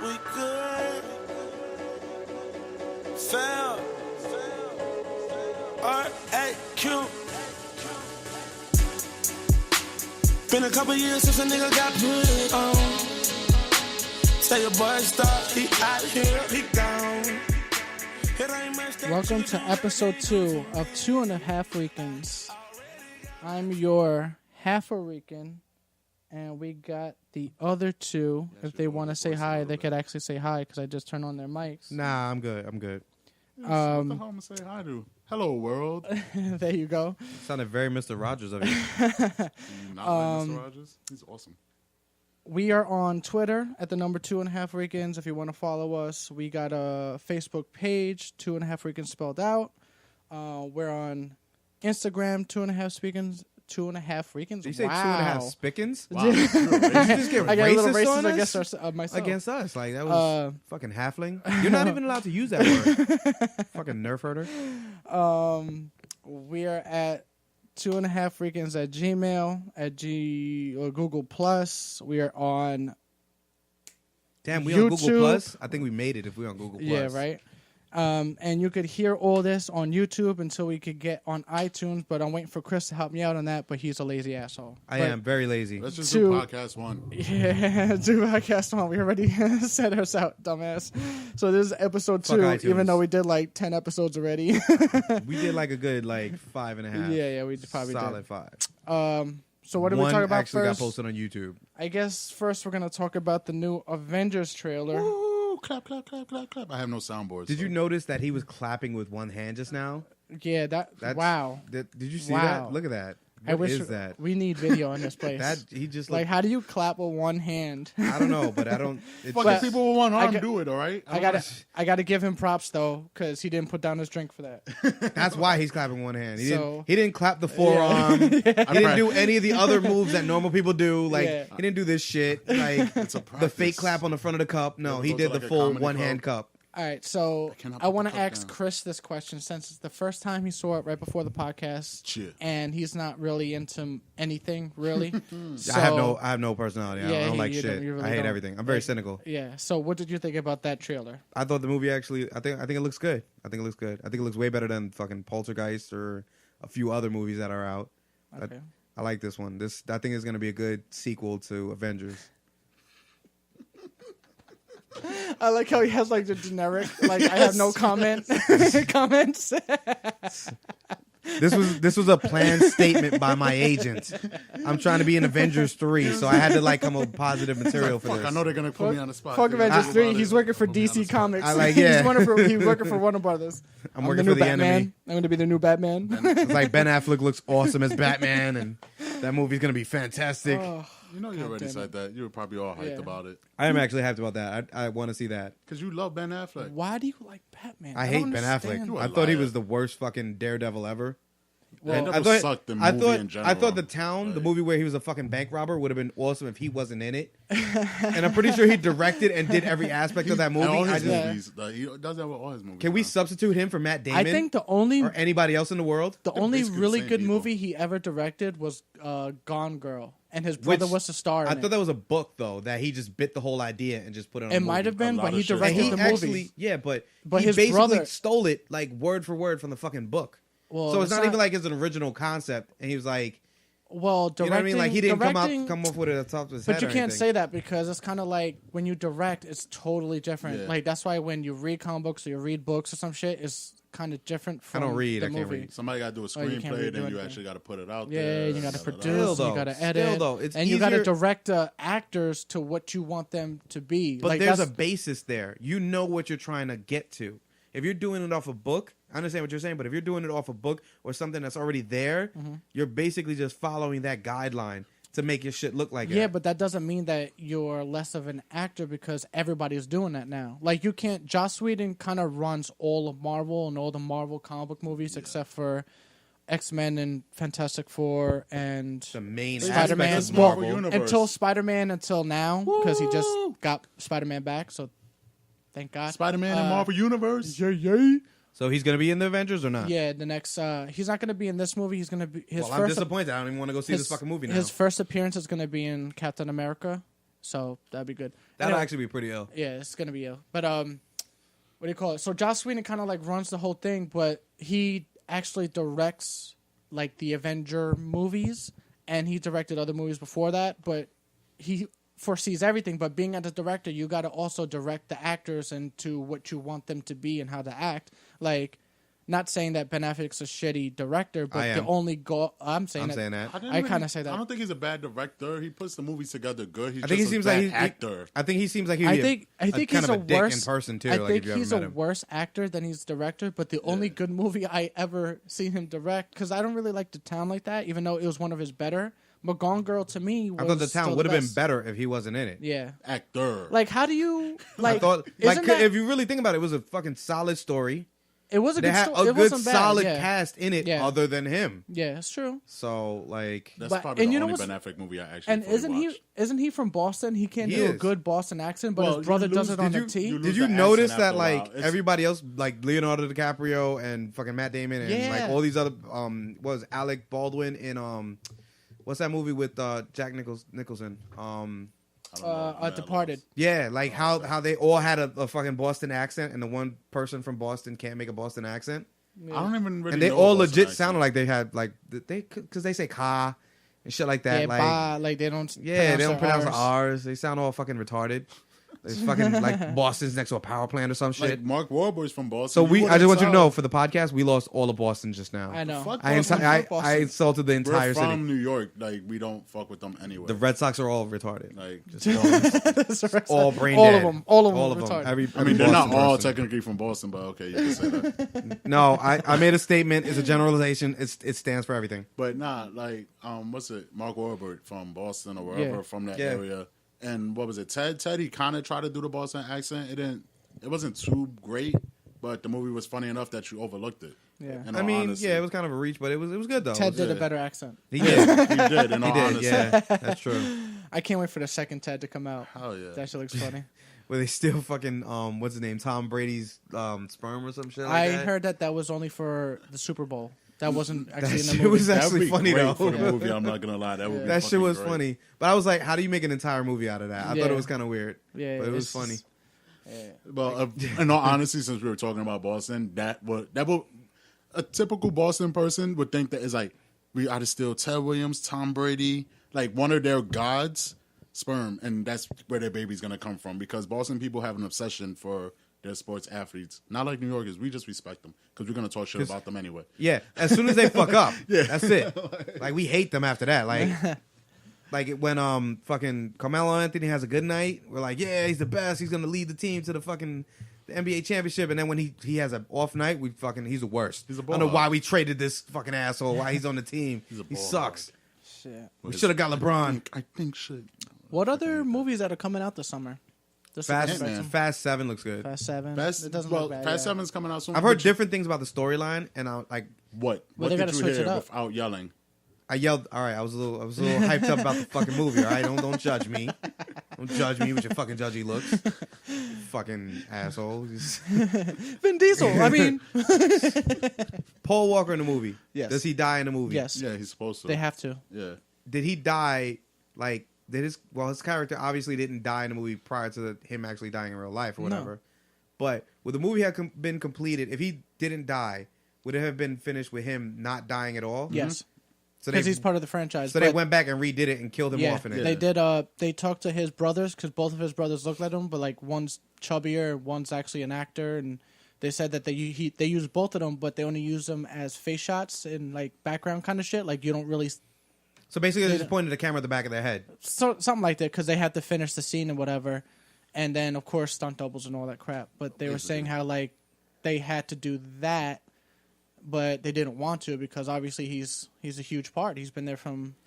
We good. Fail. R-A-Q. Been a couple years since a nigga got put it on. Say your boy stop, he out here, he gone. Welcome to episode 2 of 2.5 Ricans. I'm your half a Rican, and we got the other two. If they want to say hi, they could actually say hi because I just turned on their mics. Nah, I'm good. What the hell am I gonna say hi to? Hello, world. There you go. Sounded very Mr. Rogers of you. Not like Mr. Rogers. He's awesome. We are on Twitter at the number 2.5 Ricans. If you want to follow us, we got a Facebook page, 2.5 Ricans spelled out. We're on Instagram, 2.5 Ricans. 2.5 Ricans. Did you say wow. 2.5 spickins? Wow. Did you just get I got a little racist racist on us? myself. Against us. Like, that was fucking halfling. You're not even allowed to use that word. Fucking nerf herder. We are at 2.5 Ricans at Gmail, at or Google Plus. We are on Damn, we YouTube. on Google Plus? I think we made it if we on Google Plus. Yeah, right. And you could hear all this on YouTube until we could get on iTunes, but I'm waiting for Chris to help me out on that, but he's a lazy asshole. I am very lazy. Let's just do podcast 1. Yeah, do podcast 1. We already set us out, dumbass. So this is episode 2, iTunes. even though we did like 10 episodes already. We did like a good 5.5. Yeah, we probably Solid did. 5. So what did we talk about actually first? got posted on YouTube. I guess first we're going to talk about the new Avengers trailer. Woo! Clap, clap, clap, clap, clap. I have no soundboards. Did you notice that he was clapping with one hand just now? Yeah, wow. Did you see Wow. that? Look at that. I What wish is that? we need video in this place. That he just like, how do you clap with one hand? I don't know, but I don't. It's Fucking But people with one I arm got- do it, all right? I gotta give him props though, because he didn't put down his drink for that. That's why he's clapping one hand. So- He didn't clap the forearm. He didn't do any of the other moves that normal people do. Like Yeah. he didn't do this shit. Like It's a the practice. fake clap on the front of the cup. No, Yeah, he go did to the like a full comedy one hand club. cup. All right, so cannot I put want the to cup ask down. Chris this question since it's the first time he saw it right before the podcast, Shit. and he's not really into anything really. So, I have no personality. I Yeah, don't like you shit. don't- you really I hate don't. everything. I'm very cynical. Yeah. So what did you think about that trailer? I thought the movie actually. I think it looks good. I think it looks way better than fucking Poltergeist or a few other movies that are out. Okay. I like this one. I think it's gonna be a good sequel to Avengers. I like how he has like the generic, like I have no comments. This was a planned statement by my agent. I'm trying to be in Avengers 3, so I had to like come up with positive material for Fuck, this. I know they're going to put me on the spot. Fuck Dude. Avengers Think 3. about He's it. working for Put me on the DC spot. Comics. I like, yeah. He's working for Warner Brothers. I'm working the for new the Batman. enemy. I'm going to be the new Batman. It's like Ben Affleck looks awesome as Batman, and that movie's gonna be fantastic. You know you already damn said that. You were probably all hyped Yeah. about it. I am actually hyped about that. I want to see that. Because you love Ben Affleck. Why do you like Batman? I don't hate Ben understand. Affleck. You a I thought he liar. was the worst fucking daredevil ever. Well, And never sucked in movie in general. I thought The Town, the movie where he was a fucking bank robber, would have been awesome if he wasn't in it. And I'm pretty sure he directed and did every aspect of that movie. All I his just, movies. He does that with all his movies. can we now. substitute him for Matt Damon? I think the only or anybody else in the world? the They're only basically the really same good people. movie he ever directed was Gone Girl, and his brother Which- was the star. In I it. thought that was a book though that he just bit the whole idea and just put it on. It a might movie. have been, lot but of he shit. directed And he the actually, movie. yeah, but he his basically brother- stole it like word for word from the fucking book. Well, So it's not even like it's an original concept. And he was like, well, directing. you know what I mean? Like he didn't directing, come up with it at the top of his head. But you or can't anything. say that because it's kind of like when you direct, it's totally different. Yeah. Like that's why when you read comic books or you read books or some shit, it's kind of different from don't read, the I can't movie. read. Somebody got to do a Oh, you can't screenplay, really do then you anything. actually got to put it out Yeah, there. you got to da, da, da, da. produce, Still, you got to though, edit, though, it's and you got to easier- direct actors to what you want them to be. But like, there's a that's- basis there. You know what you're trying to get to. If you're doing it off a book, I understand what you're saying, but if you're doing it off a book or something that's already there, you're basically just following that guideline to make your shit look like it. Yeah, but that doesn't mean that you're less of an actor because everybody's doing that now. Like you can't. Joss Whedon kind of runs all of Marvel and all the Marvel comic book movies except for X-Men and Fantastic Four and the main Spider-Man. aspect of Well, Marvel. Universe. until Spider-Man until now because he just got Spider-Man back. So thank God. Spider-Man in Marvel Universe? Yeah. So he's gonna be in the Avengers or not? Yeah, the next. He's not going to be in this movie. He's going to be his Well, I'm first. disappointed. I don't even want to go see this fucking movie now. His first appearance is going to be in Captain America. So that'd be good. That'll Anyway, actually be pretty ill. yeah, it's gonna be ill. But what do you call it? So Joss Whedon kind of like runs the whole thing, but he actually directs like the Avenger movies, and he directed other movies before that. But he foresees everything. But being as a director, you got to also direct the actors into what you want them to be and how to act. Like, not saying that Ben Affleck's a shitty director, but the only goal I'm saying that. I kind of say that. I don't think he's a bad director. He puts the movies together good. He's I think just he seems a bad like actor. I think he seems like I think kind he's of a dick in person too. I like, think if you he's ever a met him. worse actor than he's director. But the only good movie I ever seen him direct, because I don't really like The Town like that, even though it was one of his better. But Gone Girl to me was I thought The Town still would the have been best. better if he wasn't in it. Yeah, Actor. like how do you like? I thought, isn't that- if you really think about it, it was a fucking solid story. it was a They good had story. a It good, wasn't bad. solid Yeah. cast in it, Yeah. other than him. Yeah, it's true. So, like, That's But- probably and the you know only what's- Ben Affleck movie I actually And fully isn't watched. he from Boston? He can't He do a is. good Boston accent, but Well, his brother you does lose- it on did the you- T. you did lose you the notice accent that after a while. like It's- everybody else, like Leonardo DiCaprio and fucking Matt Damon and Yeah. like all these other what was Alec Baldwin in what's that movie with Jack Nicholson? I don't know, man, Departed. Yeah, like how they all had a fucking Boston accent, and the one person from Boston can't make a Boston accent, I don't even really and they know all the Boston legit accent. sounded like they had like because they say "car" and shit like that. Yeah, like like they don't. yeah, they don't pronounce their the R's. They sound all fucking retarded. It's fucking like Boston's next to a power plant or some shit. Like Mark Wahlberg's from Boston. So You I just wouldn't want you to tell. know for the podcast, we lost all of Boston just now. I know. Fuck I Boston. I insulted the We're entire from city. New York. Like, we don't fuck with them anyway. The Red Sox are all retarded. Like, All brain all dead. of them. All of them. All of them. retarded. Every I mean, they're not Boston all person. technically from Boston, but okay, you can say that. No, I made a statement. It's a generalization. It stands for everything. But nah, like, what's it? Mark Wahlberg from Boston or wherever, Yeah. from that Yeah. area. And what was it? Ted, he kind of tried to do the Boston accent. It wasn't too great, but the movie was funny enough that you overlooked it. Yeah. In I all mean, honesty. yeah, it was kind of a reach, but it was good though. Ted did a Yeah. better accent. He did. He did, in all He did. honesty. Yeah, that's true. I can't wait for the second Ted to come out. Hell yeah. That shit looks funny. Where they still fucking what's his name? Tom Brady's sperm or some shit. Like I that. heard that was only for the Super Bowl. That wasn't actually in the shit movie. was That would actually be funny great though. for the movie. I'm not gonna lie, that would be That shit fucking was great. funny. But I was like, how do you make an entire movie out of that? I Yeah. thought it was kind of weird. Yeah, but it was it's funny. just- Yeah. Well, in all honesty, since we were talking about Boston, that would a typical Boston person would think that is like we ought to steal Ted Williams, Tom Brady, like one of their gods' sperm, and that's where their baby's gonna come from. Because Boston people have an obsession for their sports athletes, not like New Yorkers. We just respect them because we're gonna talk shit about them anyway. Yeah, as soon as they fuck up, that's it. Like we hate them after that. Like when fucking Carmelo Anthony has a good night, we're like, yeah, he's the best. He's gonna lead the team to the fucking the NBA championship. And then when he has an off night, he's the worst. He's a I don't know ball why hog. we traded this fucking asshole. Why he's on the team? He's a He ball sucks. Shit. We should have got LeBron. I think shit. What other movies that are coming out this summer? This Fast Ant-Man. Fast 7 looks good. Fast 7. Fast, It doesn't well, look bad. Fast yeah. 7's coming out soon. I've heard But different things about the storyline, and I like What? Well, What they did gotta you switch hear it up. without yelling? I yelled. All right, I was a little hyped up about the fucking movie. All right, don't judge me. Don't judge me with your fucking judgy looks. Fucking asshole. Vin Diesel. I mean, Paul Walker in the movie. Yes. Does he die in the movie? yes, Yeah, he's supposed to. they have to. Yeah. Did he die? Like, his character obviously didn't die in the movie prior to him actually dying in real life or whatever. But would the movie have been completed if he didn't die? Would it have been finished with him not dying at all? Yes, So because he's part of the franchise. So they but- went back and redid it and killed him Yeah, off in it. they did. They talked to his brothers because both of his brothers look like him, but like one's chubbier, one's actually an actor, and they said that they use both of them, but they only use them as face shots and like background kind of shit. Like you don't really So basically, they just pointed the camera at the back of their head. something like that because they had to finish the scene and whatever, and then of course stunt doubles and all that crap. But they were saying how like they had to do that, but they didn't want to because obviously he's a huge part. He's been there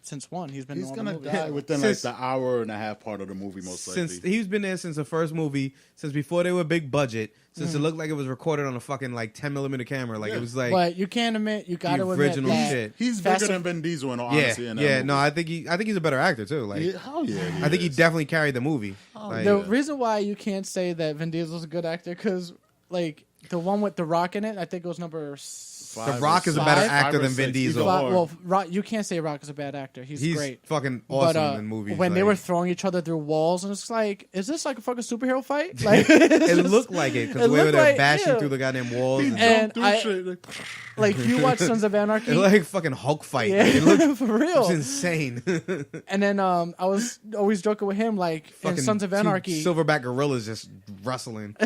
since one. He's been in He's all gonna the movies. die within Since- like the hour and a half part of the movie, most likely. Since he's been there since the first movie, since before they were big budget, since it looked like it was recorded on a fucking like 10mm camera, like Yeah. it was like But you can't admit, you got to admit original that shit. He's Fast bigger and- than Vin Diesel in all yeah, honesty. In that yeah. movie. No, I think he's a better actor too. Like Hell yeah. I think he definitely carried the movie. Like, The reason why you can't say that Vin Diesel's a good actor because, like, the one with The Rock in it, I think it was number The Rock is a better Five? actor than 5 or Vin 6, Diesel. either or. Well, Rock, you can't say Rock is a bad actor. He's great. Fucking awesome But in movies. when they like- were throwing each other through walls, and it's like, is this like a fucking superhero fight? Like, it looked like it because It the way looked they're like- bashing yeah. through the goddamn walls. And Don't do I- shit. like you watch Sons of Anarchy. It looked like fucking Hulk fight. Yeah, It looked for it real. was insane. And then I was always joking with him, like in Fucking Sons of two Anarchy. silverback gorillas just wrestling.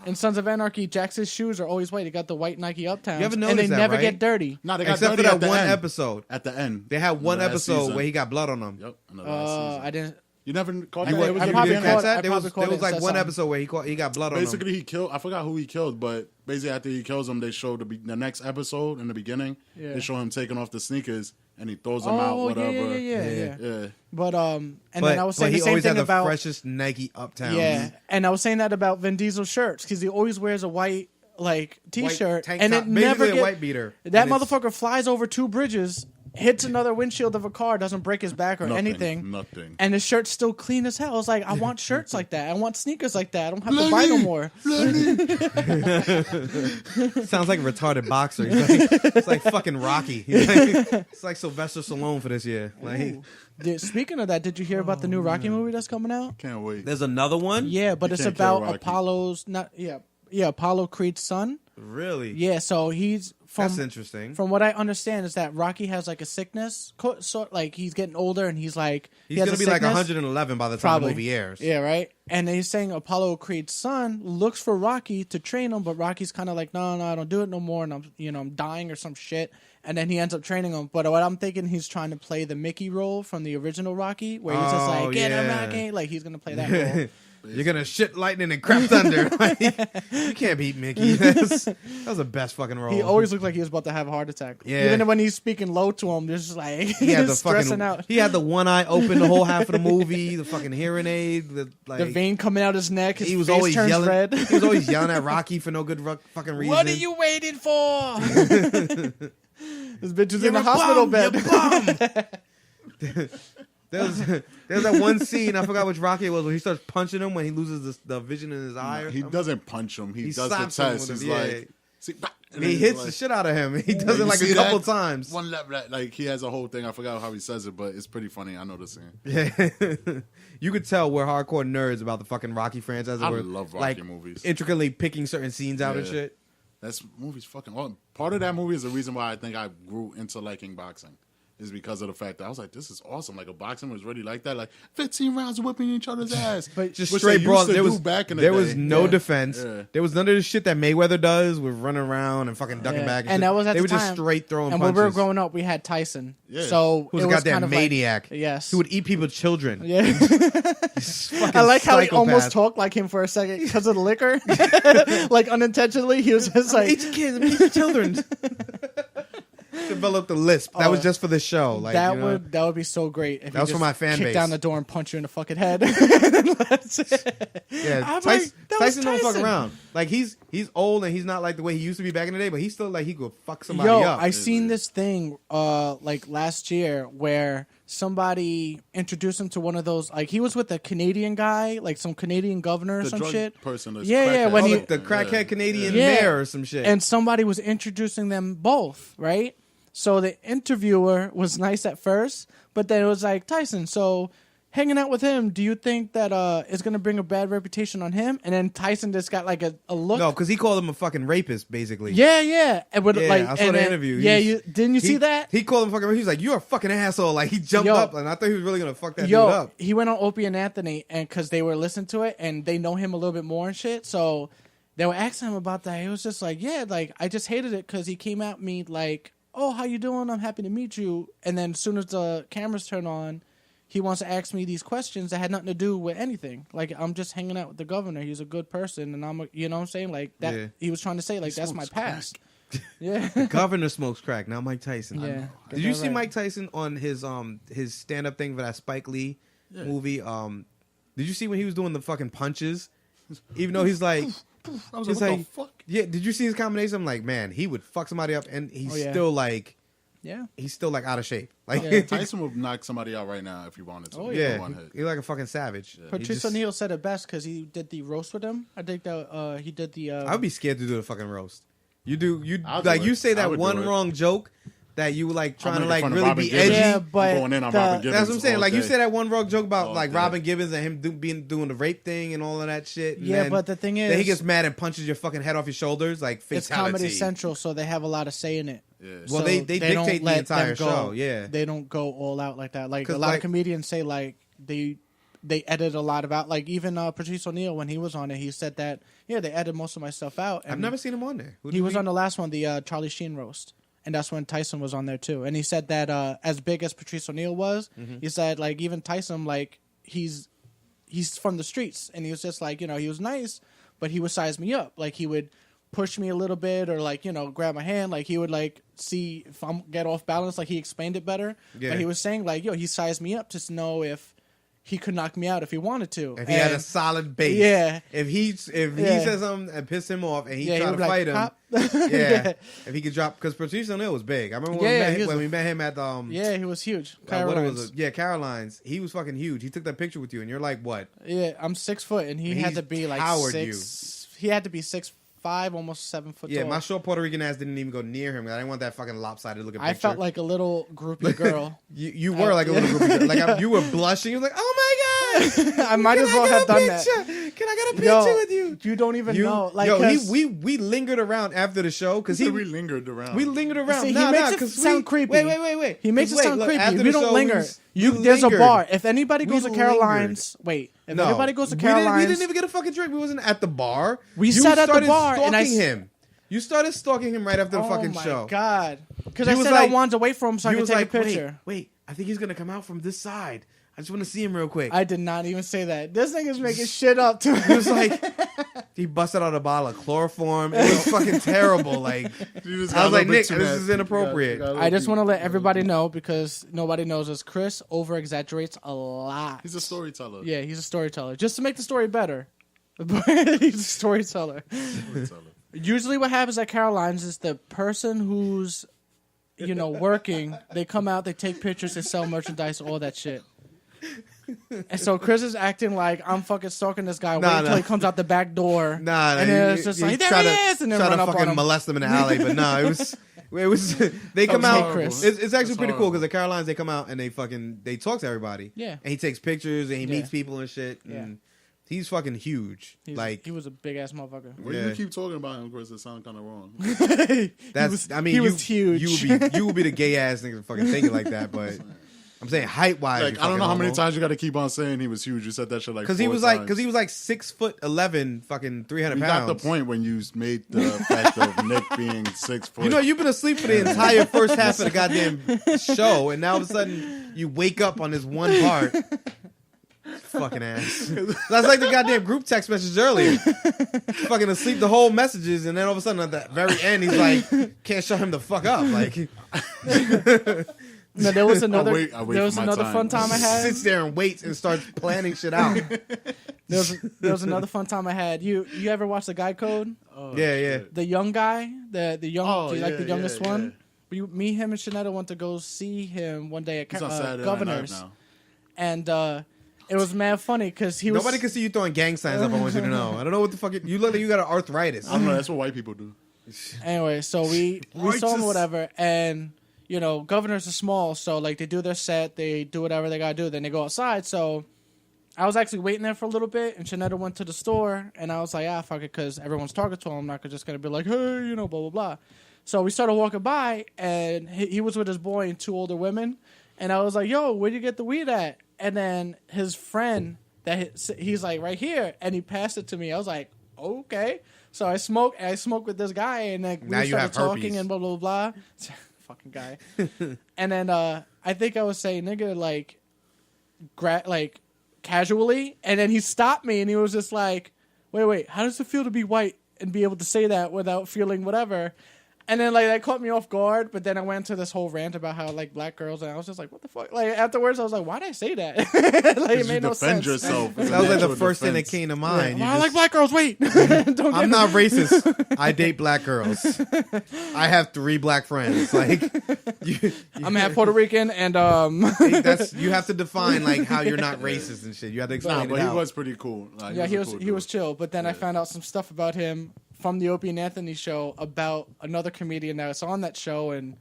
In Sons of Anarchy, Jax's shoes are always white. He got the white Nike Uptowns, You ever and they noticed that, never right? get dirty. No, they got Except for dirty that at the one end. episode. At the end, They had one Last episode season. where he got blood on him. Yep, in the last season. I didn't. You never caught I that? would- It was I the probably beginning. caught- There was probably caught it and like said one something. episode where he got blood on him. Basically, he killed. I forgot who he killed, but basically after he kills him, they show the next episode in the beginning. Yeah. They show him taking off the sneakers and he throws them out. Oh Whatever. yeah. Yeah. But and then I was saying he the same always thing had the about freshest Nike Uptown. yeah, and I was saying that about Vin Diesel shirts because he always wears a white like T-shirt, tank and top, it never basically a get, white beater. That And it's- motherfucker flies over 2 bridges, hits another windshield of a car, doesn't break his back or Nothing, anything. nothing. And his shirt's still clean as hell. I was like, I want shirts like that. I want sneakers like that. I don't have to buy no more. Sounds like a retarded boxer. It's like fucking Rocky. It's like Sylvester Stallone for this year. Like, Speaking of that, did you hear about the new Rocky movie that's coming out? Can't wait. there's another one. Yeah, but You it's can't kill about Rocky. Apollo's Apollo Creed's son. Really? Yeah, so he's That's from interesting. from what I understand is that Rocky has like a sickness, so like he's getting older and he's like he He's has gonna a be like sickness. 111 by the time Probably. the movie airs. Yeah, right. And he's saying Apollo Creed's son looks for Rocky to train him, but Rocky's kind of like, no, I don't do it no more, and I'm dying or some shit. And then he ends up training him. But what I'm thinking, he's trying to play the Mickey role from the original Rocky, where he's just Oh, like, get him, yeah. Rocky. Like he's gonna play that role. You're gonna shit lightning and crap thunder. Like, you can't beat Mickey. That was the best fucking role. He always looked like he was about to have a heart attack. Yeah. Even when he's speaking low to him, there's just like he had the he's stressing fucking. out. He had the one eye open the whole half of the movie. The fucking hearing aid. The vein coming out his neck. His He was face always turns yelling. red. He was always yelling at Rocky for no good fucking reason. What are you waiting for? This bitch is You're in the a hospital bum, bed. you bum. There was that one scene, I forgot which Rocky it was, where he starts punching him when he loses the vision in his eye. Or He something. doesn't punch him. He does the slaps him test. with He's him, yeah. like, see, bah, and He then hits like- the shit out of him. He does You it like see a couple that? times. One left, like he has a whole thing. I forgot how he says it, but it's pretty funny. I know the scene. Yeah. You could tell we're hardcore nerds about the fucking Rocky franchise. I We're, love Rocky like, movies. intricately picking certain scenes out and Yeah. shit. That's movie's fucking awesome. Part of that movie is the reason why I think I grew into liking boxing. Is because of the fact that I was like, this is awesome. Like a boxing was really like that. Like 15 rounds of whipping each other's ass. But Just Which straight they brawl. used to There do was back in the there was day. no Yeah. defense. Yeah. There was none of the shit that Mayweather does with running around and fucking ducking Yeah. back. And that was at they the were just time. straight throwing And punches. when we were growing up, we had Tyson. Yeah. So Who's it a was goddamn kind of maniac? Like, yes. Who would eat people's children? Yeah. Fucking I like how he psychopath. almost talked like him for a second because of the liquor. Like unintentionally, he was just like, Eat your kids, eat your children. Developed the lisp. That was Oh, just for the show. Like, that you know? would be so great. If That was he for just my fan kicked base. down the door and punch you in the fucking head. Yeah, I'm Tyson, like, that was Tyson don't fuck Tyson. around. Like he's old and he's not like the way he used to be back in the day, but he's still like he could fuck somebody Yo, up. I seen this thing like last year where somebody introduced him to one of those. Like he was with a Canadian guy, like some Canadian governor or The some drug shit. person. that's Yeah, yeah, crackhead. when Oh, he- the crackhead Canadian Yeah. mayor or some shit. And somebody was introducing them both, right? So the interviewer was nice at first, but then it was like, Tyson, so hanging out with him, do you think that it's going to bring a bad reputation on him? And then Tyson just got like a look. no, because he called him a fucking rapist, basically. Yeah. And with, Yeah, like, I saw and the then- interview. Yeah, He's- didn't you see that? He called him fucking. He was like, "You're a fucking asshole." Like he jumped Yo. up, and I thought he was really gonna fuck that dude Yo, up. he went on Opie and Anthony, and because they were listening to it, and they know him a little bit more and shit, so they were asking him about that. He was just like, yeah, like, I just hated it because he came at me like, oh, how you doing? I'm happy to meet you. And then as soon as the cameras turn on, he wants to ask me these questions that had nothing to do with anything. Like, I'm just hanging out with the governor. He's a good person, and you know what I'm saying? Like, that. Yeah. He was trying to say, like, that's my smokes past. Yeah. Governor smokes crack. Now Mike Tyson. Yeah, get Did you that see right. Mike Tyson on his stand up thing for that Spike Lee movie? Did you see when he was doing the fucking punches? Even though he's like, I was he's like, what like, the fuck? yeah. Did you see his combination? I'm like, man, he would fuck somebody up, and he's Oh, yeah. still like, Yeah. he's still like out of shape. Like, Yeah. Tyson would knock somebody out right now if he wanted to. Oh, yeah, One hit. he's like a fucking savage. He Patrice just- O'Neal said it best because he did the roast with him. I think that he did the. I would be scared to do the fucking roast. You do. You I'll do like it. you say I that would do one it. wong joke that you like trying to making like fun of really Robin be Gibbons. edgy. Yeah, but I'm going in on the- Robin Gibbons. That's what I'm saying. all Like you day. said that one wrong joke about All like day. Robin Gibbons and him doing the rape thing and all of that shit. And Yeah, then, but the thing then he is- gets mad and punches your fucking head off your shoulders like fatality. It's Comedy Central, so they have a lot of say in it. Yeah. Well, So they don't dictate the let entire them go. show. Yeah. They don't go all out like that. Like a 'Cause, lot like- of comedians say, like they edit a lot about. Like even Patrice O'Neal when he was on it, he said that they edit most of my stuff out. And I've never seen him on there. he was on the last one, the Charlie Sheen roast, and that's when Tyson was on there too. And he said that as big as Patrice O'Neal was, he said like even Tyson like he's from the streets, and he was just like he was nice, but he would size me up. Like he would push me a little bit or like grab my hand. Like he would like see if I'm get off balance. Like he explained it better. Yeah. But he was saying like he sized me up to know if he could knock me out if he wanted to. If he had a And- solid base. Yeah. If he Yeah. says something and piss him off and he Yeah, try he to would be fight like, him. "Pop." Yeah. If he could drop because Patrice O'Neal was big. I remember when, Yeah, we, he met, was when a- we met him at Yeah, he was huge. what Caroline's. was it? Yeah, Caroline's. He was fucking huge. He took that picture with you and you're like what? Yeah, I'm 6 foot, and he And had he's to be like towered 6. He had to be 6'5", almost 7 foot Yeah, tall. my short Puerto Rican ass didn't even go near him. I didn't want that fucking lopsided looking picture. I felt like a little groupie girl. you were like a little groupie. Like you were blushing. You were like, oh my god! I might as well have done that. Can I get a picture Yo, with you? You don't even know. Like, yo, 'cause- we lingered around after the show because we lingered around. we lingered around. See, he Nah, makes nah, it 'cause sound creepy. Wait. He makes it 'Cause sound look, creepy. after We the don't show, linger. we There's a lingered. bar. If anybody We goes to lingered. Caroline's, wait. If No, anybody goes to we Caroline's, didn't even get a fucking drink. We wasn't at the bar. We You sat at the started bar, and I stalking s- him. You started stalking him right after the fucking show. Oh my god! Because You I was said like- I wanted to wait for him so I You could was take like, a picture. Wait, I think he's gonna come out from this side. I just want to see him real quick. I did not even say that. This nigga's making shit up too. He was like, he busted out a bottle of chloroform. It was fucking terrible. Like, You just I was got a like, little bit Nick, too this nasty. is inappropriate. You got a I little just too- want to let everybody know because nobody knows this. Chris over exaggerates a lot. He's a storyteller. Yeah, he's a storyteller. Just to make the story better. He's a storyteller. Storyteller. Usually what happens at Caroline's is the person who's, working, they come out, they take pictures, they sell merchandise, all that shit. And so Chris is acting like I'm fucking stalking this guy. Nah, Wait until nah. he comes out the back door. Nah, and then it's just like, there he is! And then try run to up on fucking him. molest them in the alley. But no, it was. They come was out. Chris. It's actually That's pretty cool horrible. because the Carolines they come out and they talk to everybody. Yeah. and he takes pictures and he Yeah. meets people and shit. Yeah. And he's fucking huge. He was a big ass motherfucker. When Yeah. you keep talking about him, Chris, it sounds kind of wrong. That's. I mean, he was huge. You would be the gay ass nigga fucking thinking like that. But I'm saying height wise. Like, I don't know how many times you got to keep on saying he was huge. You said that shit like Because he 4 was times. like 6'11", fucking 300 We pounds. got the point when you made the fact of Nick being 6 foot. You know, you've been asleep for the entire first half of the goddamn show, and now all of a sudden you wake up on this one part. Fucking ass. That's like the goddamn group text message earlier. Fucking asleep the whole messages, and then all of a sudden at the very end, he's like, can't shut him the fuck up. Like, No, there was another. I wait there was for my another time. fun time I had. sits there and waits and starts planning shit out. There was another fun time I had. You ever watch The Guy Code? Oh, Yeah, yeah. shit. The young guy, the young, Oh, do you like the yeah, youngest yeah, one? Me, him, and Shanetta went to go see him one day at He's on Saturday Night Live Governor's, now. and it was mad funny because he was. Nobody can see you throwing gang signs up. I want you to know. I don't know what the fuck. You look like you got an arthritis. I don't know. That's what white people do. Anyway, so we saw him Righteous. or whatever, and Governors are small, so like they do their set, they do whatever they gotta do, then they go outside. So I was actually waiting there for a little bit, and Shanetta went to the store, and I was like, fuck it, because everyone's talking to him. I'm not just gonna be like, hey, blah blah blah. So we started walking by, and he was with his boy and 2 older women, and I was like, yo, where'd you get the weed at? And then his friend he's like right here, and he passed it to me. I was like, okay. So I smoked with this guy, and then Now we you started have talking herpes. and blah blah blah. Fucking guy. And then I think I was saying nigga like casually, and then he stopped me and he was just like, wait, how does it feel to be white and be able to say that without feeling whatever? And then that caught me off guard, but then I went to this whole rant about how black girls, and I was just like, what the fuck? Afterwards I was like, why did I say that? It You made no defend sense. yourself. It's a That was like the natural first thing that defense. came to mind. You Well, I like just- black girls. Wait, don't get I'm not racist. I date black girls. I have 3 black friends. I'm half Puerto Rican, and that's you have to define how you're not racist and shit. You have to explain Nah, it but he out. was pretty cool. Like, yeah, a cool he was dude. chill. But then I found out some stuff about him from the Opie and Anthony show about another comedian that's on that show and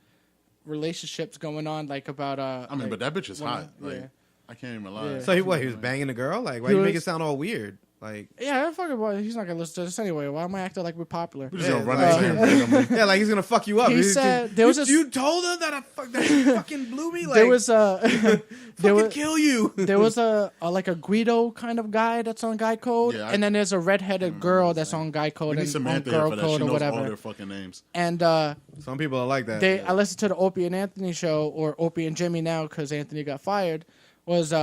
relationships going on, like about I mean, like, but that bitch is one hot. of- Like, yeah. I can't even lie. Yeah. So he was banging a girl? Like, why He you make was- it sound all weird? Like, Yeah, fuck it, he's not gonna listen to this anyway. Why am I acting like we're popular? We're just gonna run like, into him randomly. yeah, like he's gonna fuck you up. He He's said just, there was you, a- you told her that he fucking blew me. Like, There was there fucking was kill you. there was a like a Guido kind of guy that's on Guy Code, Yeah, and then there's a redheaded girl that's on Guy We Code need and on Samantha here Girl for that. Code She or knows all whatever. their fucking names. And Some people are like that. I listened to the Opie and Anthony show, or Opie and Jimmy now because Anthony got fired. Was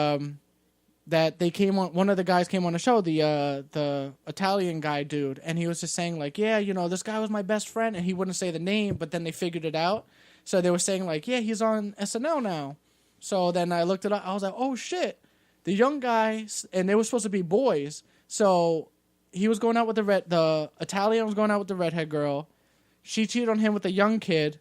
that they came on? One of the guys came on the show, the Italian guy dude, and he was just saying like, yeah, you know, this guy was my best friend, and he wouldn't say the name, but then they figured it out. So they were saying like, yeah, he's on SNL now. So then I looked it up. I was like, oh shit, the young guy, and they were supposed to be boys. So he was going out with the Italian was going out with the redhead girl. She cheated on him with a young kid,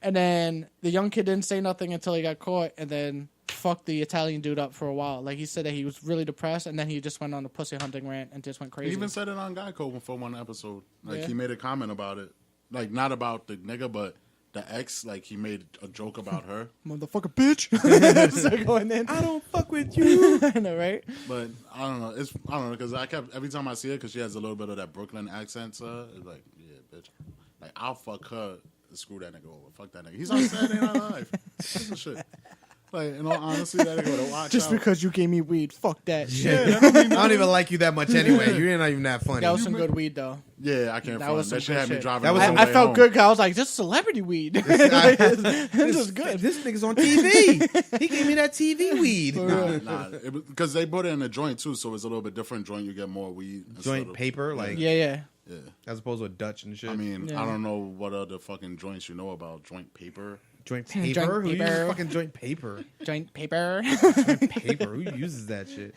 and then the young kid didn't say nothing until he got caught, and then fucked the Italian dude up for a while. Like he said that he was really depressed, and then he just went on a pussy hunting rant and just went He crazy. even said it on Guy Code for one episode. Like, Yeah. he made a comment about it. Like, not about the nigga, but the ex. Like, he made a joke about her. Motherfucker, bitch. Start going in. I don't fuck with you. I know, right? But I don't know. I don't know, because I kept, every time I see her, because she has a little bit of that Brooklyn accent, so it's like, yeah, bitch. Like, I'll fuck her and screw that nigga over. Fuck that nigga. He's on Saturday Night Live. This is shit. Like, in all honesty, that nigga would watch Just out. because you gave me weed, fuck that shit. Yeah, I don't even like you that much anyway. You're not even that funny. That was some good weed, though. Yeah, I can't That front. was some That shit good had me shit. driving. That was the some- whole I way felt home. good because I was like, this is celebrity weed. This is good. This nigga's on TV. He gave me that TV weed. Nah, because they put it in a joint too, so it's a little bit different joint. You get more weed. instead Joint of- paper, like Yeah. Yeah. as opposed to a Dutch and shit. I mean, Yeah. I don't know what other fucking joints you know about joint paper. joint Joint paper. Who uses paper. fucking joint paper? Joint paper. Joint paper. Who uses that shit?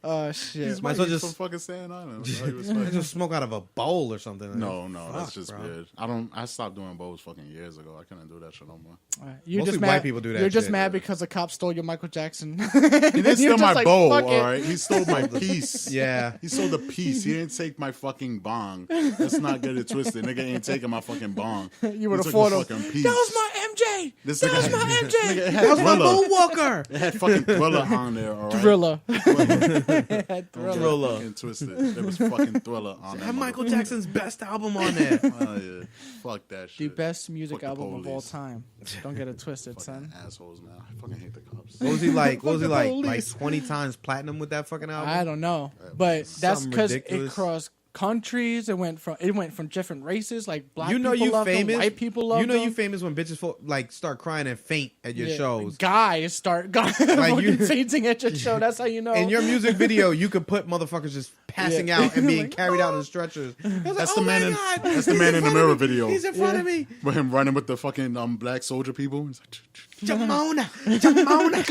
Oh, shit. He's Might as well from just- fucking Staten Island. All due I respect. just smoke out of a bowl or something. No, that's Fuck, just bro. weird. I stopped doing bowls fucking years ago. I couldn't do that shit no more. All right. You're Mostly just white mad. people do that You're just shit. mad because the cop stole your Michael Jackson. He didn't You're steal just my like, bowl, fuck all it. right? He stole my piece. Yeah. He stole the piece. He didn't take my fucking bong. Let's not get it twisted. Nigga ain't taking my fucking bong. You would He have took fought the him. fucking piece. That was my MJ. This That was nigga- my Nigga, MJ. it had That was my Thriller. Moonwalker. It had fucking Thriller on there, all right? Thriller. Don't Thriller. Thriller. get fucking twisted. There was fucking Thriller on that. Have Michael motherfucker. Jackson's best album on there. Oh, yeah. Fuck that The shit. best music Fuck the album of all police. time. Don't get it twisted, Fucking son. assholes, man. I fucking hate the cops. What was he like? What was he Fuck the like? police. Like 20 times platinum with that fucking album? I don't know, but that's Something because it ridiculous. crossed countries. It went from different races. Like black You know people you love famous. them, white people love You know them. you famous when bitches like start crying and faint at your Yeah. shows. Guys start you- fucking fainting at your show. That's how you know. In your music video, you could put motherfuckers just passing Yeah. out and being Like, carried out in stretchers. That's "Oh the man my in God, that's he's the man in the front of mirror me. video. He's in front of me. With him running with the fucking black soldier people. He's like, Jamona, Jamona,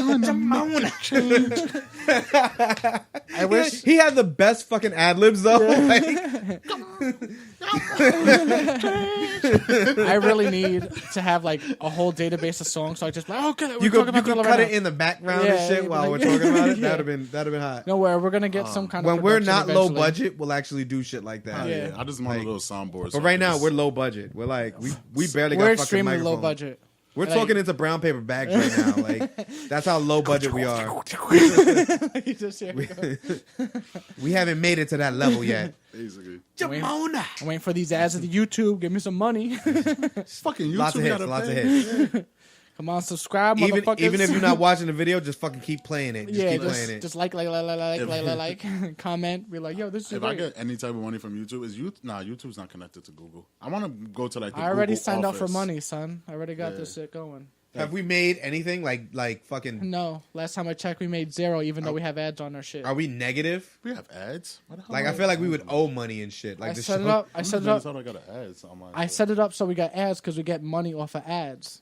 Jamona. I wish He had the best fucking ad libs though. Like, I really need to have like a whole database of songs. So I just like, okay, we're you talking could about Thriller cut right it now. in the background Yeah, and shit while like- we're talking about it. Yeah. That'd have been hot. No worry, we're gonna get some kind of When we're production not low eventually. budget, we'll actually do shit like that. oh, Yeah. yeah. I just want a little soundboard. But right now we're low budget. We're like we barely We're got extremely fucking low microphones. budget. We're Like- talking into brown paper bags right now. Like that's how low budget we are. You just hear it go. We haven't made it to that level yet. basically. Jamona. I'm waiting for these ads at the YouTube. Give me some money. Fucking YouTube Lots of hits, gotta lots of pay. hits. Come on, subscribe, Even motherfuckers. if you're not watching the video, just fucking keep playing it. Just yeah, keep playing it. just like, comment, be like, yo, this is If I great. get any type of money from YouTube, YouTube's not connected to Google. I want to go to like the I already Google signed up for office. money, son. I already got Yeah. this shit going. Have we made anything like fucking? No, last time I checked, we made 0, even though we have ads on our shit. Are we negative? We have ads. Why the hell Like do I feel like we have would ads? owe money and shit. Like I the set it show- up. I When set the it up. hell I got ads on my. I set it up so we got ads because we get money off of ads.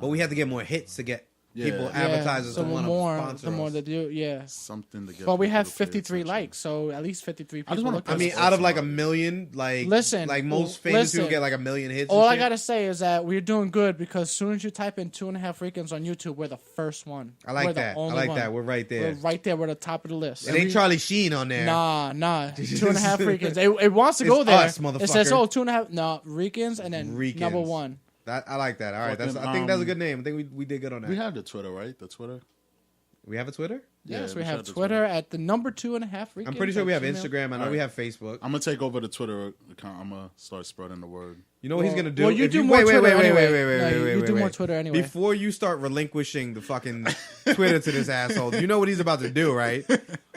But we have to get more hits to get people advertisers so to want to sponsor the more us. they do, yeah. Something to get. But we people have to pay 53 attention. likes, so at least 53 I just people wanna look press at I mean, it. out of like a million, Listen, like most famous people listen. get like a million hits. All and I shit. gotta say is that we're doing good because as soon as you type in 2.5 Ricans on YouTube, we're the first one. I like We're the that. I only like one. that. We're right there. We're right there. We're the top of the list. It ain't Charlie Sheen on there. Nah. 2.5 Ricans. It wants to go It's there. us, motherfucker. It says, 2.5. No, Ricans and then Ricans. number one. I like that. All right, Fucking, I think that's a good name. I think we did good on that. We have the Twitter, right? The Twitter. We have a Twitter? Yes, Yeah, we we have should have the Twitter at the number 2.5 Ricans. I'm pretty sure we have at Instagram. I know Alright. we have Facebook. I'm gonna take over the Twitter account. I'm gonna start spreading the word. You know what he's gonna do? Well, you If do more Twitter wait, anyway. wait, You do more wait. Twitter anyway. Before you start relinquishing the fucking Twitter to this asshole, you know what he's about to do, right?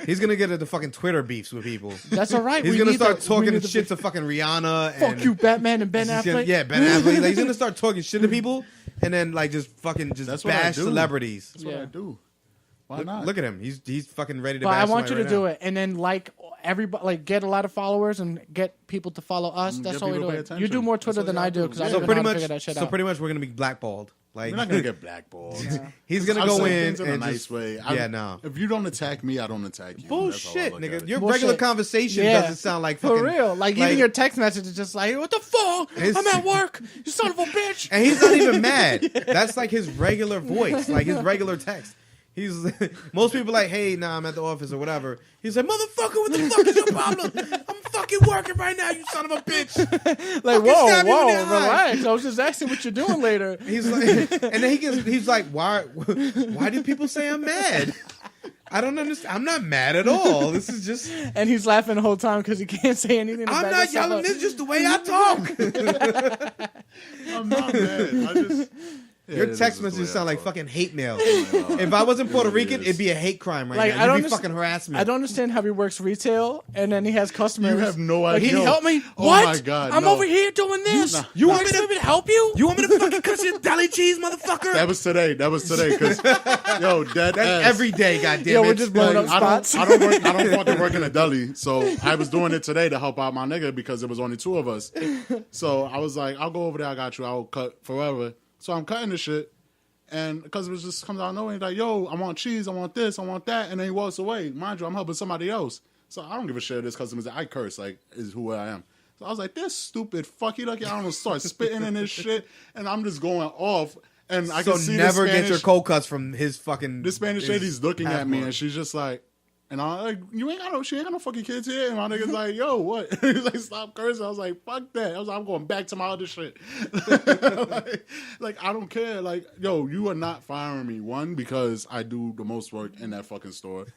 He's gonna get into fucking Twitter beefs with people. That's all right. He's We gonna need start the- we talking need the- shit to fucking Rihanna. Fuck and you, Batman and Ben he's gonna- Affleck. Yeah, Ben Affleck. Like, he's gonna start talking shit to people and then like just fucking just That's what I bash do. celebrities. That's what Yeah. I do. Why Look, not? look at him. He's fucking ready to. But I bash want you to somebody do right it, and then like everybody, like get a lot of followers and get people to follow us. That's Get all we people do. to pay You attention. do more That's Twitter all than you I gotta do do. because So I now. don't So know pretty how to much, figure that shit so out. pretty much, we're gonna be blackballed. Like We're not gonna get blackballed. he's gonna I go say in things in a and nice just, way. Yeah, no. If you don't attack me, I don't attack you. That's how I Bullshit, look at nigga. it. Your Bullshit. regular conversation Yeah. doesn't sound like fucking For real, like even your text message is just like, "What the fuck? His- I'm at work. You son of a bitch." And he's not even mad. That's like his regular voice, like his regular text. He's most people like, hey, nah, I'm at the office or whatever. He's like, motherfucker, what the fuck is your problem? I'm fucking working right now, you son of a bitch. Like, Fucking stab you in the eye. relax. I was just asking what you're doing later. He's like, and then he's like, why do people say I'm mad? I don't understand. I'm not mad at all. This is just. And he's laughing the whole time because he can't say anything. to I'm back not himself yelling. up. This is just the way I talk. I'm not mad. I just. Your text messages sound like fucking hate mail. If I wasn't Puerto Rican, it'd be a hate crime right Like, now. I don't You'd be underst- fucking harassment. I don't understand how he works retail and then he has customers. You have no Like, idea. can you help me? Oh What? my God, I'm no. over here doing this. You want me want to me to help you? You want me to fucking cut your deli cheese, motherfucker? That was today. Because yo, That's every day, goddamn Yo, it. we're just blowing up I spots. don't fucking work in a deli. So I was doing it today to help out my nigga because there was only two of us. So I was like, I'll go over there. I got you. I'll cut forever. So I'm cutting the shit. And because it was just comes out of nowhere, he's like, yo, I want cheese, I want this, I want that. And then he walks away. Mind you, I'm helping somebody else. So I don't give a shit if this customer's I curse, like, is who I am. So I was like, this stupid fuck, he lucky I don't start spitting in this shit. And I'm just going off. And I So can see never the get Spanish, your cold cuts from his fucking. the Spanish his lady's looking at me passport. and she's just like, and I'm like, she ain't got no fucking kids here. And my nigga's like, yo, what? He's like, stop cursing. I was like, fuck that. I was like, I'm going back to my other shit. like, I don't care. Like, yo, you are not firing me. One, because I do the most work in that fucking store.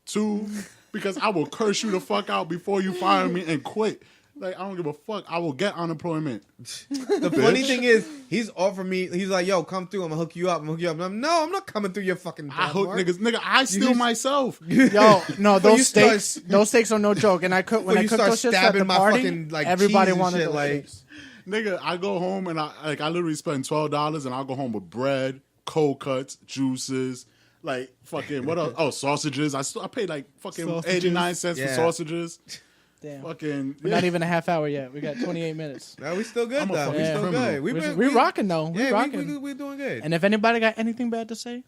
Two, because I will curse you the fuck out before you fire me and quit. Like, I don't give a fuck. I will get unemployment. The funny thing is, he's offered me. He's like, "Yo, come through. I'm gonna hook you up. No, I'm not coming through your fucking. I hook Mark. niggas. Nigga, I steal just- myself. Yo, no, you those start- steaks are no joke. And I cook when Before I you cook start those shits at stabbing the my party. fucking, like, Everybody cheese and wanted shit, those like- steaks. Nigga, I go home and I literally spend $12 and I'll go home with bread, cold cuts, juices, like fucking what else? Oh, sausages. I paid like fucking Sausages. 89 cents for Yeah. sausages. Damn. Fucking We're not even a half hour yet. We got 28 minutes. No, we still good I'm a though. We fucking still criminal. good. We're rocking though. We're Yeah, rocking. we're doing good. And if anybody got anything bad to say,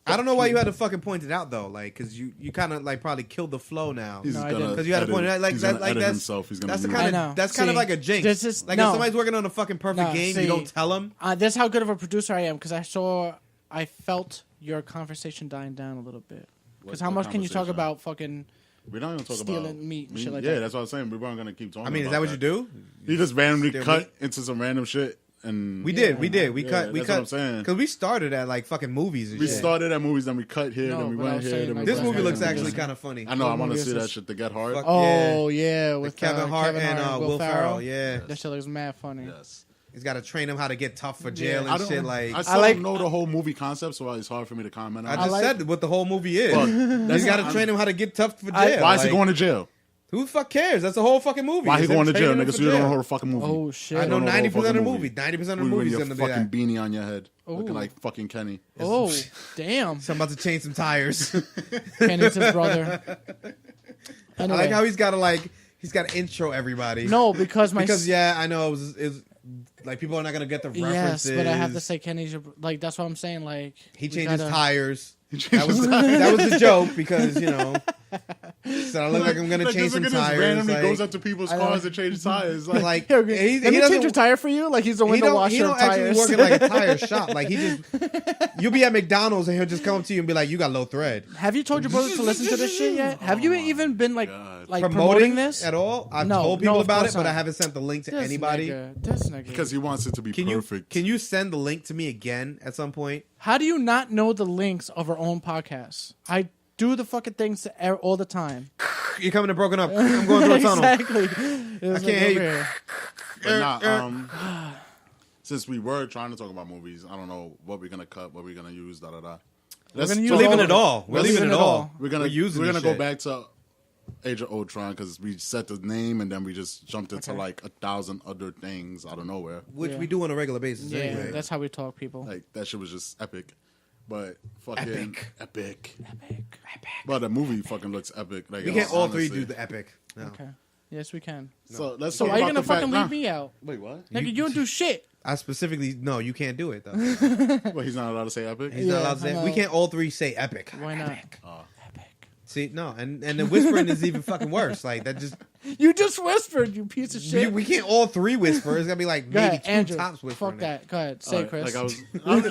I don't know why you had to fucking point it out though, like, because you kind of like probably killed the flow now. He's No, I gonna didn't. Because you had to edit- point it out, like he's that, gonna like edit that's himself. He's gonna that's the use kind I of know. that's kind of See, like a jinx. this is- like no. if somebody's working on a fucking perfect No, game, see, you don't tell them. that's how good of a producer I am because I felt your conversation dying down a little bit. Because how What much can you talk conversation? about fucking? We're not gonna talk stealing about meat and shit like yeah, that. that's what I was saying. We weren't gonna keep talking. I mean, is about that what you do? He just randomly Steal cut meat? into some random shit, and We did. We Yeah, cut. We that's what cut. I'm saying. Because we started at like fucking movies and we shit. started at movies, then we cut here, No, then we but I went was here. saying, Then we like, This went movie here, looks then we actually went- kind of funny. I know. I What want to movie see is that this? shit. To Get Hard. Fuck. Oh yeah, with Kevin Hart and Will Ferrell. Yeah, That shit looks mad funny. Yes. he's got to train him how to get tough for jail Yeah. and shit. Like I still like- don't know the whole movie concept, so it's hard for me to comment I on. just like- said what the whole movie is. But He's got to I'm- train him how to get tough for jail. Why is he Like, going to jail? Who the fuck cares? That's the whole fucking movie. Why he Is him going to jail, training him nigga? for So you don't know jail. the whole fucking movie. Oh shit. I know don't know the 90% of the fucking movie. movie. 90% of the With movie's your gonna be fucking that. beanie on your head, looking Ooh. like fucking Kenny. Oh damn, So I'm about to change some tires. Kennington's brother. I Anyway, like how he's got to intro everybody. no because my because yeah, I know it was Like people are not gonna get the references. Yes, but I have to say Kenny's like that's what I'm saying. Like he changes tires. That was a joke because so I look like I'm gonna change some tires. Randomly like, goes up to people's cars and changes tires. Like Let he me change doesn't your tire for you. Like he's the window washer he don't of tires. actually work in like a tire shop. Like he just you'll be at McDonald's and he'll just come up to you and be like, "You got low thread." Have you told your brother to listen to this shit yet? Have you even been like Promoting promoting this at all? I've No, told no, people of about course it, but not. I haven't sent the link to This anybody. This nigga. Because he wants it to be perfect. Can you send the link to me again at some point? How do you not know the links of our own podcasts? I do the fucking things to air all the time. You're coming to Broken Up. I'm going through a tunnel. Exactly. I can't hear you. But not, since we were trying to talk about movies, I don't know what we're gonna cut, what we're gonna use, da da da. gonna use We're all leaving of it all. We're Let's leaving leave it it all. all. We're gonna using go this back to Age of Ultron because we set the name and then we just jumped into like 1,000 other things out of nowhere. Which Yeah. we do on a regular basis Yeah, anyway. that's how we talk, people. Like that shit was just epic. But fucking epic. Epic. But the movie fucking looks epic. Like We it can't was all three honestly- do the epic. No. Okay. Yes, we can. So let's So talk why you about gonna the fact- fucking leave me out? Wait, what? Nigga, you don't do shit. I specifically no, you can't do it though. Well, he's not allowed to say epic. He's not allowed to say. I We know. can't all three say epic. Why not? Epic. Epic. See, no, and the whispering is even fucking worse. Like that just You just whispered, you piece of shit. we can't all three whisper. It's gonna be like Go maybe ahead, two Andrew. tops whispering. Fuck that. Go ahead. Say, Chris. Like I was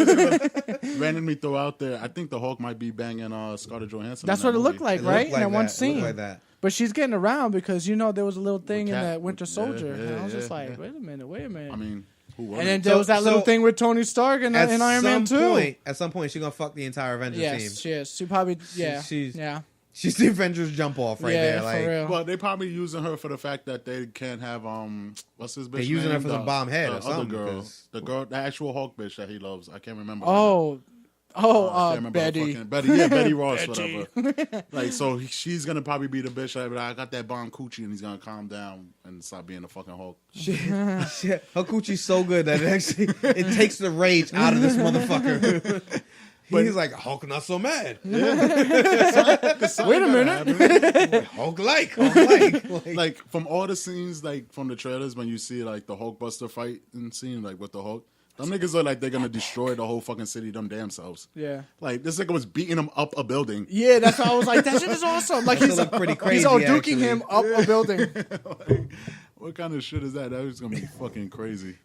just randomly throw out there. I think the Hulk might be banging Scarlett Johansson. That's in what that it looked movie. like, It right? looked In like that one that. It scene. looked like that. But she's getting around because there was a little thing in Cap- that Winter yeah, Soldier. yeah, and I was yeah, just like, yeah. wait a minute. I mean, who won? And then it? there was that little so- thing with Tony Stark and Iron Man 2. At some point, she's gonna fuck the entire Avengers team. Yes, she is. She probably, yeah. she's- yeah. She's the Avengers jump off right yeah, there. for Like real. Well, they probably using her for the fact that they can't have what's his bitch? They're using her name? for some bomb head or the something, Other because- the actual Hulk bitch that he loves. I can't remember. I can't remember her Betty. fucking- Betty, yeah, Betty Ross, whatever. Like, so she's gonna probably be the bitch that be like, I got that bomb coochie, and he's gonna calm down and stop being the fucking Hulk. Shit, her coochie's so good that it takes the rage out of this motherfucker. He's like Hulk, not so mad. Wait a minute. Hulk like. Like from all the scenes, like from the trailers, when you see like the Hulkbuster fight and scene, like with the Hulk, them niggas are like they're gonna destroy the whole fucking city, them damn selves. Yeah. Like this nigga was beating him up a building. Yeah, that's why I was like, that shit is awesome. Like That he's looked pretty he's crazy, all duking actually. him up a building. Like, what kind of shit is that? That was gonna be fucking crazy.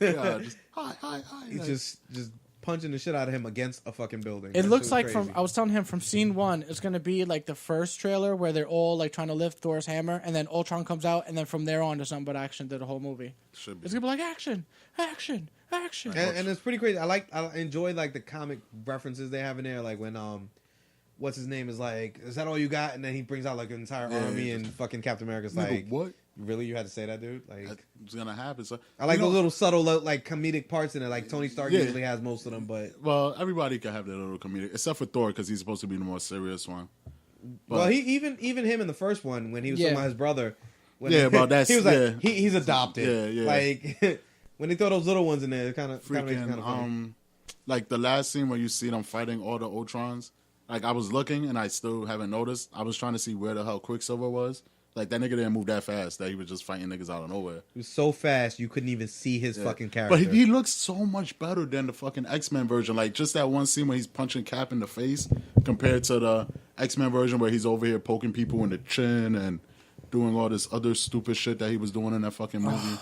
Yeah, just hi. He's Like, just punching the shit out of him against a fucking building. It That looks shit like was from crazy. I was telling him from scene 1, it's gonna be like the first trailer where they're all like trying to lift Thor's hammer, and then Ultron comes out, and then from there on, there's nothing but action to the whole movie. should be. It's gonna be like action. And it's pretty crazy. I enjoy like the comic references they have in there, like when what's his name is like, is that all you got? And then he brings out like an entire army, and fucking Captain America's Nigga, like, what? Really, you had to say that, dude? Like, That's gonna happen. So I like you know, the little subtle like comedic parts in it. Like Tony Stark Yeah. usually has most of them, but Well, everybody can have their little comedic, except for Thor because he's supposed to be the more serious one. But, well, he even him in the first one when he was talking about his brother. When Yeah, about that- he was like yeah. he's adopted. Yeah. Like when they throw those little ones in there, it kind of makes it freaking kind of funny. like the last scene where you see them fighting all the Ultrons. Like I was looking and I still haven't noticed. I was trying to see where the hell Quicksilver was. Like that nigga didn't move that fast. That he was just fighting niggas out of nowhere. He was so fast you couldn't even see his fucking character. But he looks so much better than the fucking X-Men version. Like just that one scene where he's punching Cap in the face compared to the X-Men version where he's over here poking people in the chin and doing all this other stupid shit that he was doing in that fucking movie.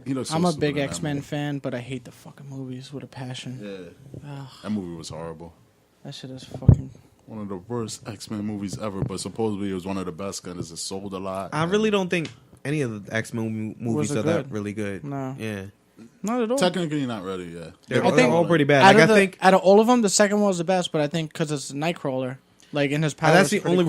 He looks so I'm a stupid big in that X-Men movie. fan, but I hate the fucking movies with a passion. Yeah. That movie was horrible. That shit is fucking. One of the worst X-Men movies ever, but supposedly it was one of the best because it sold a lot. I really don't think any of the X-Men movies Was it are that good? really good. No. Yeah. Not at all. Technically not really, yeah. They're, I they're think- all pretty bad. Out Like, of, I think out of all of them, the second one was the best, but I think because it's Nightcrawler, like in his power. that's the only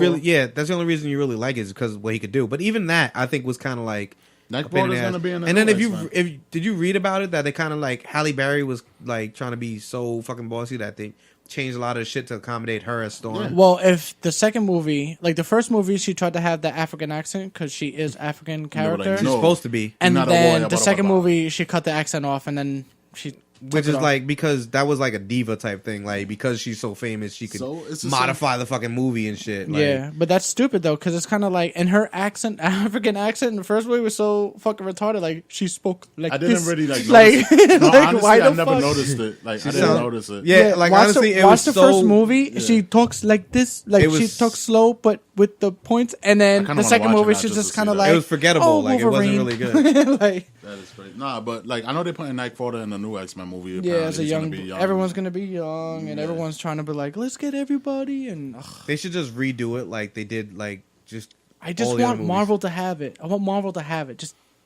that's the only reason you really like it is because of what he could do. But even that, I think, was kind of like Nightcrawler's gonna be in the and then new if X-Men. did you read about it that they kind of like Halle Berry was like trying to be so fucking bossy that they changed a lot of shit to accommodate her as Storm. Yeah. Well, if the second movie, like the first movie, she tried to have the African accent because she is African character, She's No. supposed to be. and Not a then warrior, the but second a blah. movie she cut the accent off, and then she Which is like, because that was like a diva type thing. Like, because she's so famous, she could So it's the modify the fucking movie and shit. Like, yeah, but that's stupid though, because it's kind of like, and her accent, African accent in the first movie was so fucking retarded. Like she spoke like I didn't this. really like like, notice. No, like, honestly, why I the never fuck? noticed it. Like I didn't sound- notice it. Yeah, like watch honestly, the, it watch was the so. first movie. She talks like this, like It she was- talks slow, but with the points. And I then kinda the wanna second watch it movie, now she's just to just see kind of that. like, It was forgettable. Oh, Like, it wasn't Wolverine. really good. like, That is crazy. Nah, but like I know they're putting Nightcrawler in the new X-Men movie. yeah, Apparently as a he's gonna young, be young. everyone's gonna be young, and everyone's trying to be like, let's get everybody. And They should just redo it like they did. Like just. I just all the other want movies. Marvel to have it. I want Marvel to have it.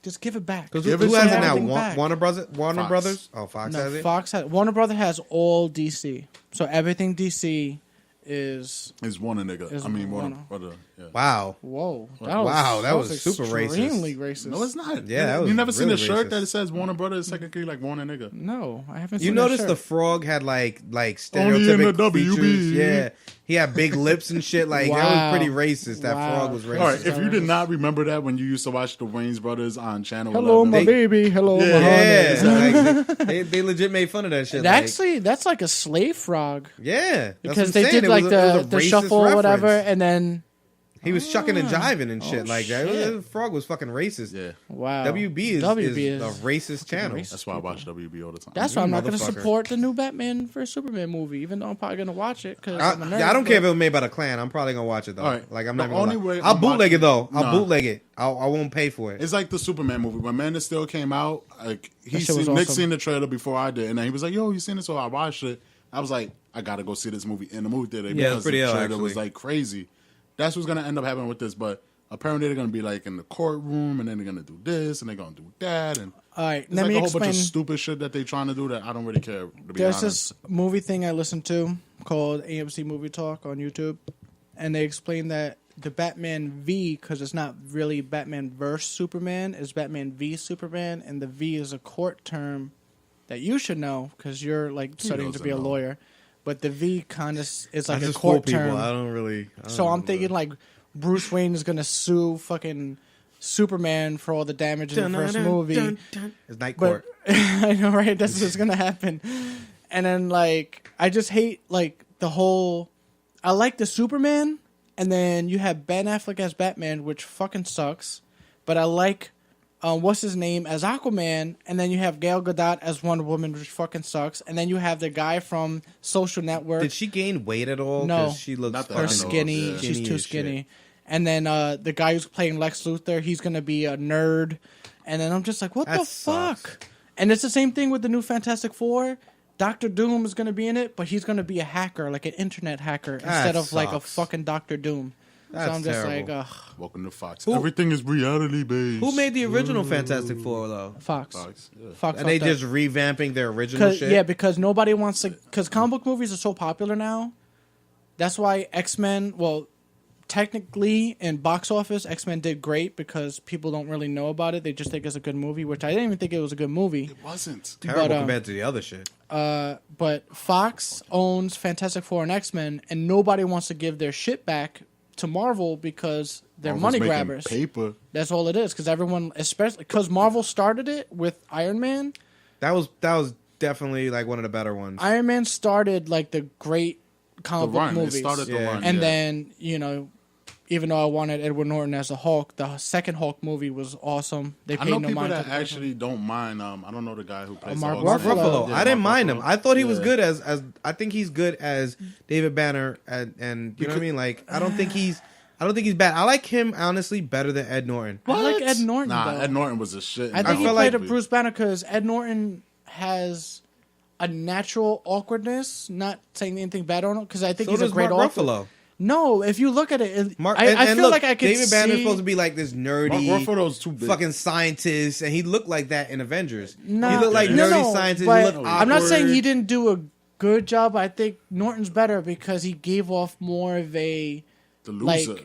Just give it back. Because Give who it has some it now? everything back. Warner Brothers. Warner Fox. Brothers. Oh, Fox No, has it. Fox has Warner Brother has all DC, so everything DC is. Is Warner nigga. Is I mean Warner Warner. Brother. Yeah. Wow. Whoa! Wow, that was super racist. extremely racist. No, it's not. Yeah, that was you never seen really a shirt racist. that says Warner Brother is technically like Warner nigga. No, I haven't. You seen noticed that the shirt. frog had like Only in the stereotypic WB. features. Yeah, he had big lips and shit. Like that Wow. was pretty racist. That Wow. frog was racist. All right, if you did not remember that when you used to watch the Wayans Brothers on Channel Hello, 11, my baby. Hello, Yeah. my honey. Yeah, like, they legit made fun of that shit. Like, Actually, that's like a slave frog yeah, that's what because I'm they saying. did It like was a- it was a the racist shuffle or whatever, reference. and then He was shucking and jiving and shit like that. shit. The frog was fucking racist. yeah, wow, WB is a racist channel. racist. that's why I watch WB all the time. That's why I'm not going to motherfucker. support the new Batman vs Superman movie, even though I'm probably going to watch it because I'm a nerd. I don't care if but- it was made by the Klan. I'm probably gonna watch it though. All right. Like I'm The not gonna. only lie. way I'll I'm bootleg it though. I'll Nah. bootleg it. I won't pay for it. It's like the Superman movie. When Man of Steel came out, like That shit was Nick awesome. seen the trailer before I did, and then he was like, "Yo, you seen it?" So I watched it. I was like, "I gotta go see this movie in the movie theater Yeah, it's because pretty the ill, trailer was actually. like crazy." That's what's gonna end up happening with this, but apparently they're gonna be like in the courtroom, and then they're gonna do this, and they're gonna do that, and All right, it's let like me a whole explain. bunch of stupid shit that they're trying to do that I don't really care. To be There's honest, this movie thing I listened to called AMC Movie Talk on YouTube, and they explain that the Batman V, because it's not really Batman vs Superman, is Batman v Superman, and the V is a court term that you should know because you're like studying to doesn't be a know? lawyer. But the V kind of is like I a just fool court people. term. I don't really. So I'm thinking like Bruce Wayne is gonna sue fucking Superman for all the damage in the first movie. It's Night But Court. I know, right? That's what's gonna happen. And then like I just hate like the whole. I like the Superman, and then you have Ben Affleck as Batman, which fucking sucks. But I like what's his name as Aquaman, and then you have Gal Gadot as Wonder Woman, which fucking sucks. And then you have the guy from Social Network. Did she gain weight at all? No. 'Cause she looks Not that Her I know fucking of, skinny. yeah. She's Skinny too as shit. skinny. And then the guy who's playing Lex Luthor, he's gonna be a nerd. And then I'm just like, what That the sucks. fuck? And it's the same thing with the new Fantastic Four. Doctor Doom is gonna be in it, but he's gonna be a hacker, like an internet hacker, instead of like a sucks. fucking Doctor Doom. That's so I'm just terrible. like, welcome to Fox. Who- Everything is reality based. Who made the original Fantastic Four though? Fox. Fox? Yeah. Fox. And they fucked up. just revamping their original shit. Yeah, because nobody wants to. Because comic book movies are so popular now. That's why X-Men. Well, technically in box office, X-Men did great because people don't really know about it. They just think it's a good movie, which I didn't even think it was a good movie. It wasn't. Terrible but, compared to the other shit. But Fox owns Fantastic Four and X-Men, and nobody wants to give their shit back to Marvel because they're Marvel's money making grabbers. Paper. That's all it is. Because everyone, especially because Marvel started it with Iron Man. That was definitely like one of the better ones. Iron Man started like the great The comic book run. It movies. started the Yeah. run. And yeah. then, you know, even though I wanted Edward Norton as a Hulk, the second Hulk movie was awesome. They I paid know no people mind that to the actually don't mind. I don't know the guy who plays Mark the Mark Hulk. Ruffalo. Yeah, I didn't Mark mind him. Ruffalo. I thought he was Yeah. good as I think he's good as David Banner and you know what I mean? Like I don't think he's bad. I like him honestly better than Ed Norton. I like Ed Norton, Nah, though. Ed Norton was a shit. I think he feel played like- a Bruce Banner because Ed Norton has a natural awkwardness. Not saying anything bad on him because I think So he's a does great Mark author. Ruffalo. No, if you look at it, Mark, I feel look, like I could David Banner's see. supposed to be like this nerdy Mark Ruffalo's too big. fucking scientist, and he looked like that in Avengers. Nah, he looked like no, nerdy no, scientist. He but looked awkward. I'm not saying he didn't do a good job. I think Norton's better because he gave off more of a the loser.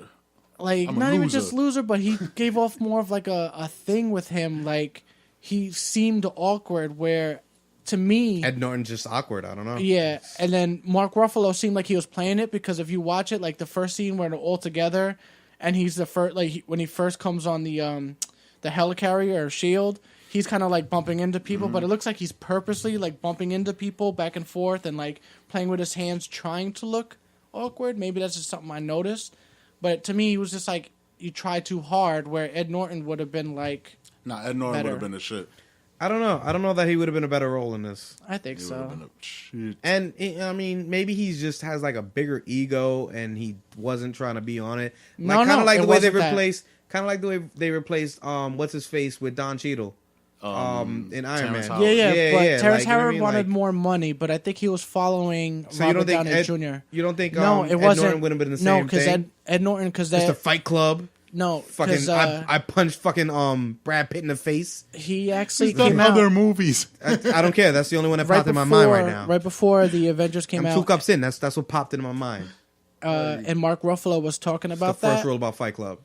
like I'm a not even loser. just loser, but he gave off more of like a thing with him. Like he seemed awkward. Where to me, Ed Norton's just awkward. I don't know. yeah. And then Mark Ruffalo seemed like he was playing it because if you watch it, like the first scene where they're all together, and he's the first, like when he first comes on the helicarrier or shield, he's kind of like bumping into people, but it looks like he's purposely like bumping into people back and forth and like playing with his hands, trying to look awkward. Maybe that's just something I noticed. But to me, he was just like, you try too hard, where Ed Norton would have been like, Nah, Ed Norton would have been the shit. I don't know. I don't know that he would have been a better role in this. I think He would so. have been a shit. And I mean, maybe he just has like a bigger ego, and he wasn't trying to be on it. No, Like, kind no, of like it the way they wasn't that. replaced, kind of like the way they replaced what's his face with Don Cheadle, in Iron Terrence Man. Howard. Yeah, but Terrence like, you know what I Howard mean? wanted Like, more money, but I think he was following So you Robert don't think Downey Ed, Jr. You don't think No, it Ed wasn't. Norton would have been the No, same because thing? Ed Norton, because Mr. Fight Club. no, Fucking, because I punched fucking Brad Pitt in the face. he actually He's done came out other movies. I don't care. That's the only one that right popped in my before, mind right now. right before the Avengers came I'm 2 out, cups in. That's what popped into my mind. and Mark Ruffalo was talking The about first that. rule about Fight Club.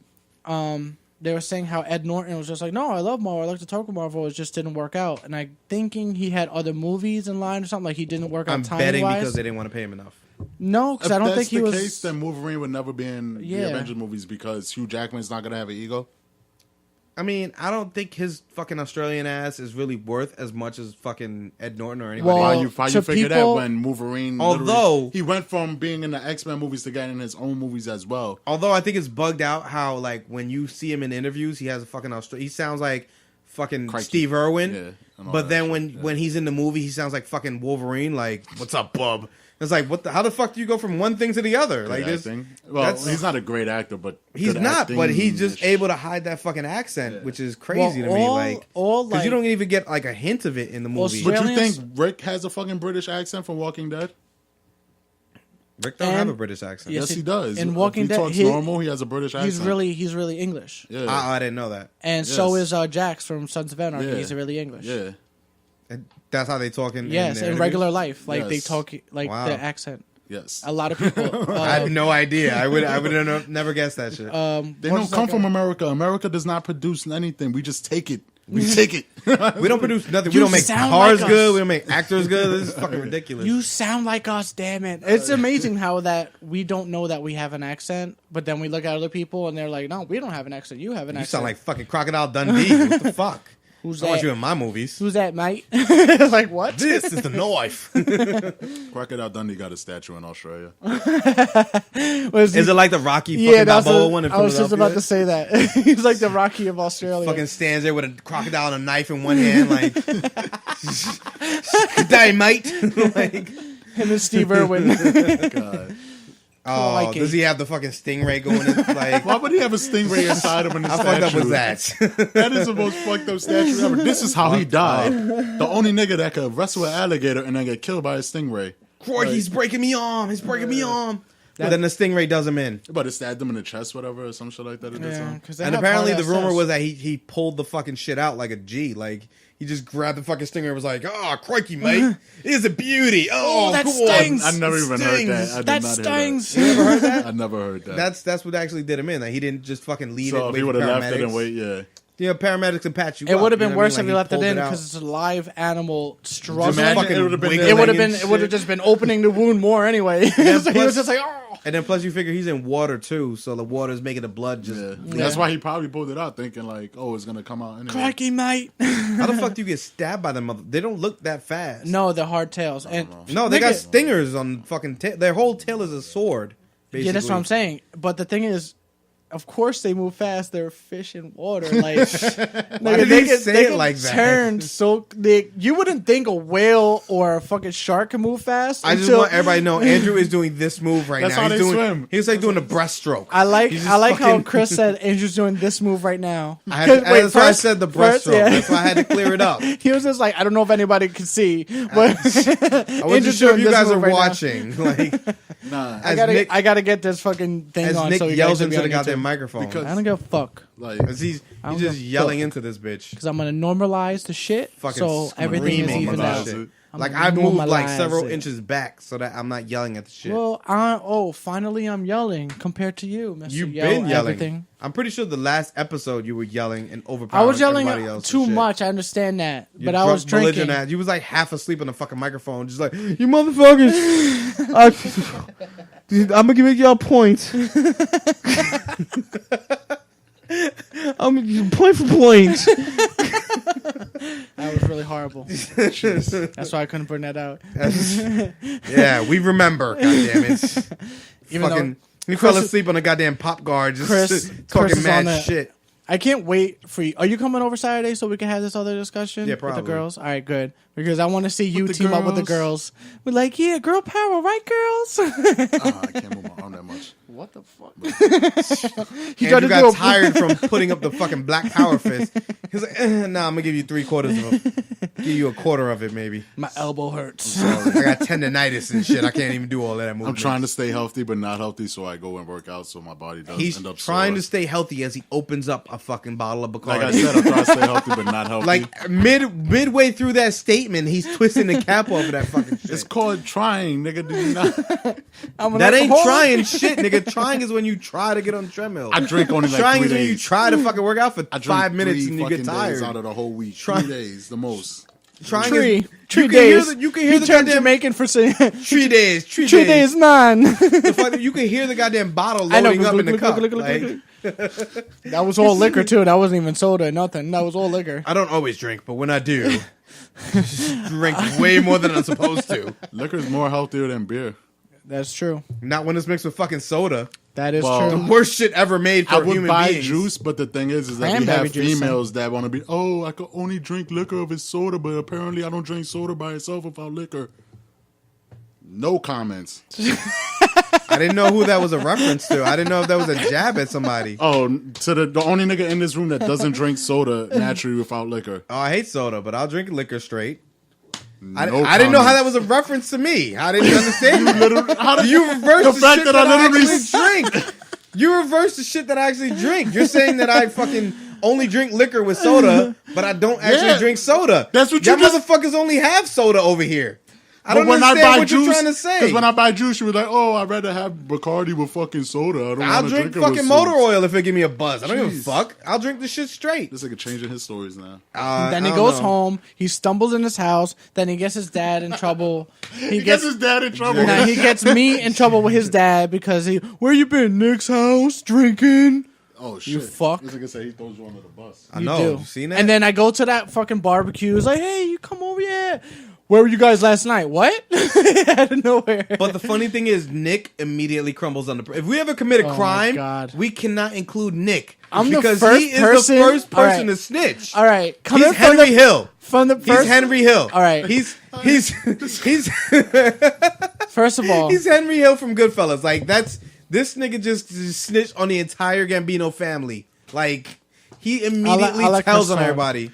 They were saying how Ed Norton was just like, no, I love Marvel. I like to talk with Marvel. It just didn't work out. And I'm thinking he had other movies in line or something. Like he didn't work out I'm timing betting wise. because they didn't want to pay him enough. No, because If I don't that's think he the was. case, then Wolverine would never be in Yeah. the Avengers movies because Hugh Jackman's not gonna have an ego. I mean, I don't think his fucking Australian ass is really worth as much as fucking Ed Norton or anybody Well, else. How to you figure people- that when Wolverine? Although- literally- he went from being in the X-Men movies to getting in his own movies as well. Although I think it's bugged out how like when you see him in interviews, he has a fucking he sounds like fucking Crikey. Steve Irwin. Yeah, and all but that then shit, when he's in the movie, he sounds like fucking Wolverine. Like, what's up, bub? It's like, what? How the fuck do you go from one thing to the other? Like this. Acting. Well, that's- he's not a great actor, but He's good not, acting but he's just is- able to hide that fucking accent, which is crazy to me. all- Like, all, because you like- don't even get like a hint of it in the movie. Well, But you Australians- think Rick has a fucking British accent from Walking Dead? Rick don't have And- a British accent. Yes, Yes, he- he does. in If Walking he Dead, talks he- normal, he has a British accent. He's really English. Yeah, I didn't know that. And so Yes. is Jax from Sons of Anarchy. Yeah. He's really English. yeah. And that's how they talk in Yes, their in interviews? regular life, like they Yes. talk like Wow. the accent. Yes. A lot of people. I had no idea. I would have never guessed that shit. They what don't is come that from guy? America. America does not produce anything. We just take it. We take it. We don't produce nothing. We You don't make sound cars like good. us. We don't make actors good. This is fucking ridiculous. You sound like us, damn it! It's amazing how that we don't know that we have an accent, but then we look at other people and they're like, "No, we don't have an accent. You have an You accent." sound like fucking Crocodile Dundee. What the fuck? Who's I want that? you in my movies. Who's that, mate? Like what? This is the knife. Crocodile Dundee got a statue in Australia. Was he- Is it like the Rocky fucking yeah, that's Balboa what, one in I was just about to Philadelphia? say that. He's like the Rocky of Australia. Fucking stands there with a crocodile and a knife in one hand, like, good day, mate. Like, Him and Steve Irwin. God. oh, like does it. he have the fucking stingray going in? Like, Why would he have a stingray inside him in his how statue? fucked up was that? That is the most fucked up statue ever. This is how he died. The only nigga that could wrestle an alligator and then get killed by a stingray. Corey, he's breaking me arm. He's breaking me arm. But then the stingray does him in. But it stabbed him in the chest, whatever, or some shit like that. It did Yeah, something. 'cause they And have apparently the hard-ass rumor tests. was that he pulled the fucking shit out like a G. Like, he just grabbed the fucking stinger and was like, oh, crikey, mate. It's a beauty. Oh, that cool. stings. I never even heard that. I did That not hear stings. You never heard that? I never heard that. That's what actually did him in. Like, he didn't just fucking leave it. So if Wait he for would have left it paramedics. and wait, yeah. Yeah, paramedics can patch you It up, would have you been know what I worse mean? if he Like, left it pulled in out. because it's a live animal struggling. Imagine fucking it would have been wiggling there. It would have and been. It would have shit. just been opening the wound more anyway. So he plus- was just like, oh. And then plus you figure he's in water too, so the water's making the blood just... Yeah. That's why he probably pulled it out thinking like, oh, it's going to come out anyway. Crikey, mate. How the fuck do you get stabbed by them? They don't look that fast. No, they're hard tails. And No, they got Nigga- stingers on fucking tail. Their whole tail is a sword, basically. yeah, that's what I'm saying. But the thing is, of course they move fast. They're fish in water. Like, Why did they he can- say they it can like that? Turn so you wouldn't think a whale or a fucking shark can move fast. I just until- want everybody to know Andrew is doing this move right That's now. how He's they doing, swim. He's like doing a breaststroke. I like He's how just fucking- Chris said Andrew's doing this move right now. That's why I said the breaststroke. yeah. That's why I had to clear it up. He was just like, I don't know if anybody could see, but I wasn't sure if you guys are watching. Like, Nah. I gotta get this fucking thing as on. Nick so you yells guys will be into the on goddamn YouTube. microphone. Because- I don't give a fuck Like, As he's I don't just give a yelling fuck. into this bitch. because I'm gonna normalize the shit, Fucking so everything is screaming even about out. shit. I'm Like gonna I've moved like normalize several it. inches back so that I'm not yelling at the shit. Well, finally I'm yelling compared to you, Mr. You've Yell been yelling. Everything. I'm pretty sure the last episode you were yelling and overpowering I was yelling everybody else. too and shit. much. I understand that, You but I drunk, was drinking. belligerent ass. You was like half asleep on the fucking microphone, just like you motherfuckers. I'm gonna give y'all points. I'm point for point. horrible. That's why I couldn't bring that out. Yeah, we remember. Goddamn it! Even Fucking, though you fell asleep on a goddamn pop guard, just Chris talking is on mad that. shit. I can't wait for you. Are you coming over Saturday so we can have this other discussion Yeah, with probably. the girls? All right, good. Because I want to see you the team up with the girls? girls. We're like, yeah, girl power, right, girls? I can't move my arm that much. What the fuck? Andrew got tired from putting up the fucking black power fist. He's like, nah, I'm gonna give you 3/4 of it. Give you 1/4 of it, maybe. My elbow hurts. I got tendonitis and shit. I can't even do all of that movement. I'm trying to stay healthy, but not healthy, so I go and work out so my body doesn't He's end up trying to sore. stay healthy as he opens up a fucking bottle of Bacardi. Like I said, I'm trying to stay healthy, but not healthy. Like midway through that statement, he's twisting the cap over that fucking shit. it's called trying, nigga. Do you not? That ain't trying shit, nigga. Trying is when you try to get on the treadmill. I drink only like Trying 3 is when you days. try to fucking work out for I drink 5 minutes 3 and you get fucking days tired. out of the whole week. Try- 3 days, the most. Trying Tree you days. you can hear he the turned goddamn Jamaican for saying 3 days. 3 3 days, none. The fuck that you can hear the goddamn bottle I know. loading up in the Look, cup. look, look, Like, look, look. That was all liquor too. That wasn't even soda, nothing. That was all liquor. I don't always drink, but when I do, drink way more than I'm supposed to. Liquor is more healthier than beer. That's true. Not when it's mixed with fucking soda. That is Well, true. Worst shit ever made for I would human buy beings. juice, but the thing is that we Cranberry have juice, females that want to be, oh, I could only drink liquor if it's soda, but apparently I don't drink soda by itself without liquor. No comments. I didn't know who that was a reference to. I didn't know if that was a jab at somebody. Oh, to the only nigga in this room that doesn't drink soda naturally without liquor. Oh, I hate soda, but I'll drink liquor straight. No I didn't know how that comments. was a reference to me. I didn't understand. How did You reverse The the, fact shit that that, I I literally actually drink. You reverse the shit that I actually drink. You're saying that I fucking only drink liquor with soda, but I don't actually Yeah. drink soda. That's what Y'all you just- motherfuckers only have soda over here. I But don't when understand I buy what juice, you're trying to say. Because when I buy juice, you was like, "Oh, I'd rather have Bacardi with fucking soda. I don't I'll want to drink drink it with fucking motor soda." oil if it give me a buzz. I don't give a Jeez. fuck. I'll drink the shit straight. This nigga changing his stories now. Then he I don't goes know. home. He stumbles in his house. Then he gets his dad in trouble. He gets his dad in trouble. Now he gets me in trouble with his dad because where you been? Nick's house drinking. Oh shit! You fuck. This nigga say he throws you under the bus. I You know. do. You seen that? And then I go to that fucking barbecue. It's like, hey, you come over here. Where were you guys last night? What? Out of nowhere. But the funny thing is, Nick immediately crumbles under. If we ever commit a Oh, my crime, God. we cannot include Nick. I'm the because first he is person- the first all person right. to snitch. All right, coming He's from Henry the, Hill. from the He's first. Henry Hill. All right. He's First of all, he's Henry Hill from Goodfellas. Like this nigga just snitched on the entire Gambino family. Like he immediately I like tells Chris on Farley. everybody.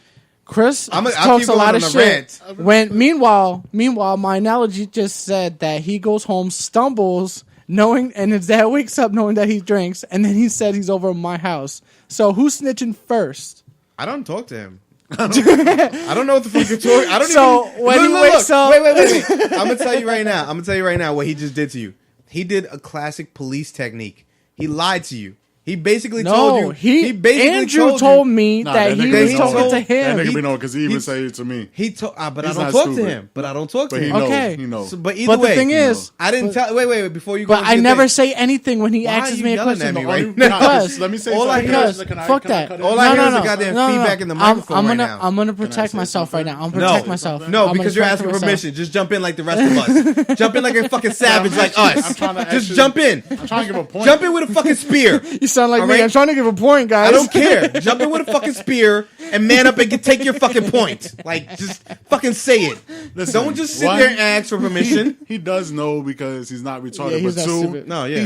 Chris I'll talks keep a going lot on of a shit. rant. When meanwhile, my analogy just said that he goes home, stumbles, and his dad wakes up knowing that he drinks, and then he said he's over at my house. So who's snitching first? I don't talk to him. I don't know what the fuck you're talking. I don't So, even. when he wakes up- Wait. I'm gonna tell you right now. I'm gonna tell you right now what he just did to you. He did a classic police technique. He lied to you. He basically told you. he basically Andrew told told you, me Nah, that that he nigga was be talking knowing. to That him. nigga be knowing because he even he's- said it to me. He told, but I He's don't not talk to stupid. him. But I don't talk to But he him. knows. Okay. He knows. So, but either But way, the thing is, I didn't tell. Wait. Before you go, but to I your never thing. say anything when he Why asks are you me a yelling question. at me right Nah, now? Because let me say all I something. hear Because is- Can I fuck cut it that. out? All I hear is the goddamn feedback in the microphone I'm right gonna, now. I'm gonna Can I protect say myself something? right now. I'm gonna protect myself. No, I'm because gonna you're protect asking myself. permission. Just jump in like the rest of us. Jump in like a fucking savage like us. I'm trying to Just actually- jump in. I'm trying to give a point. Jump in with a fucking spear. You sound like All me. right? I'm trying to give a point, guys. I don't care. Jump in with a fucking spear and man up and take your fucking point. Like, just fucking say it. Listen, Don't just sit one, there and ask for permission. He does know because he's not retarded. Yeah, he's but not two, stupid. No, yeah.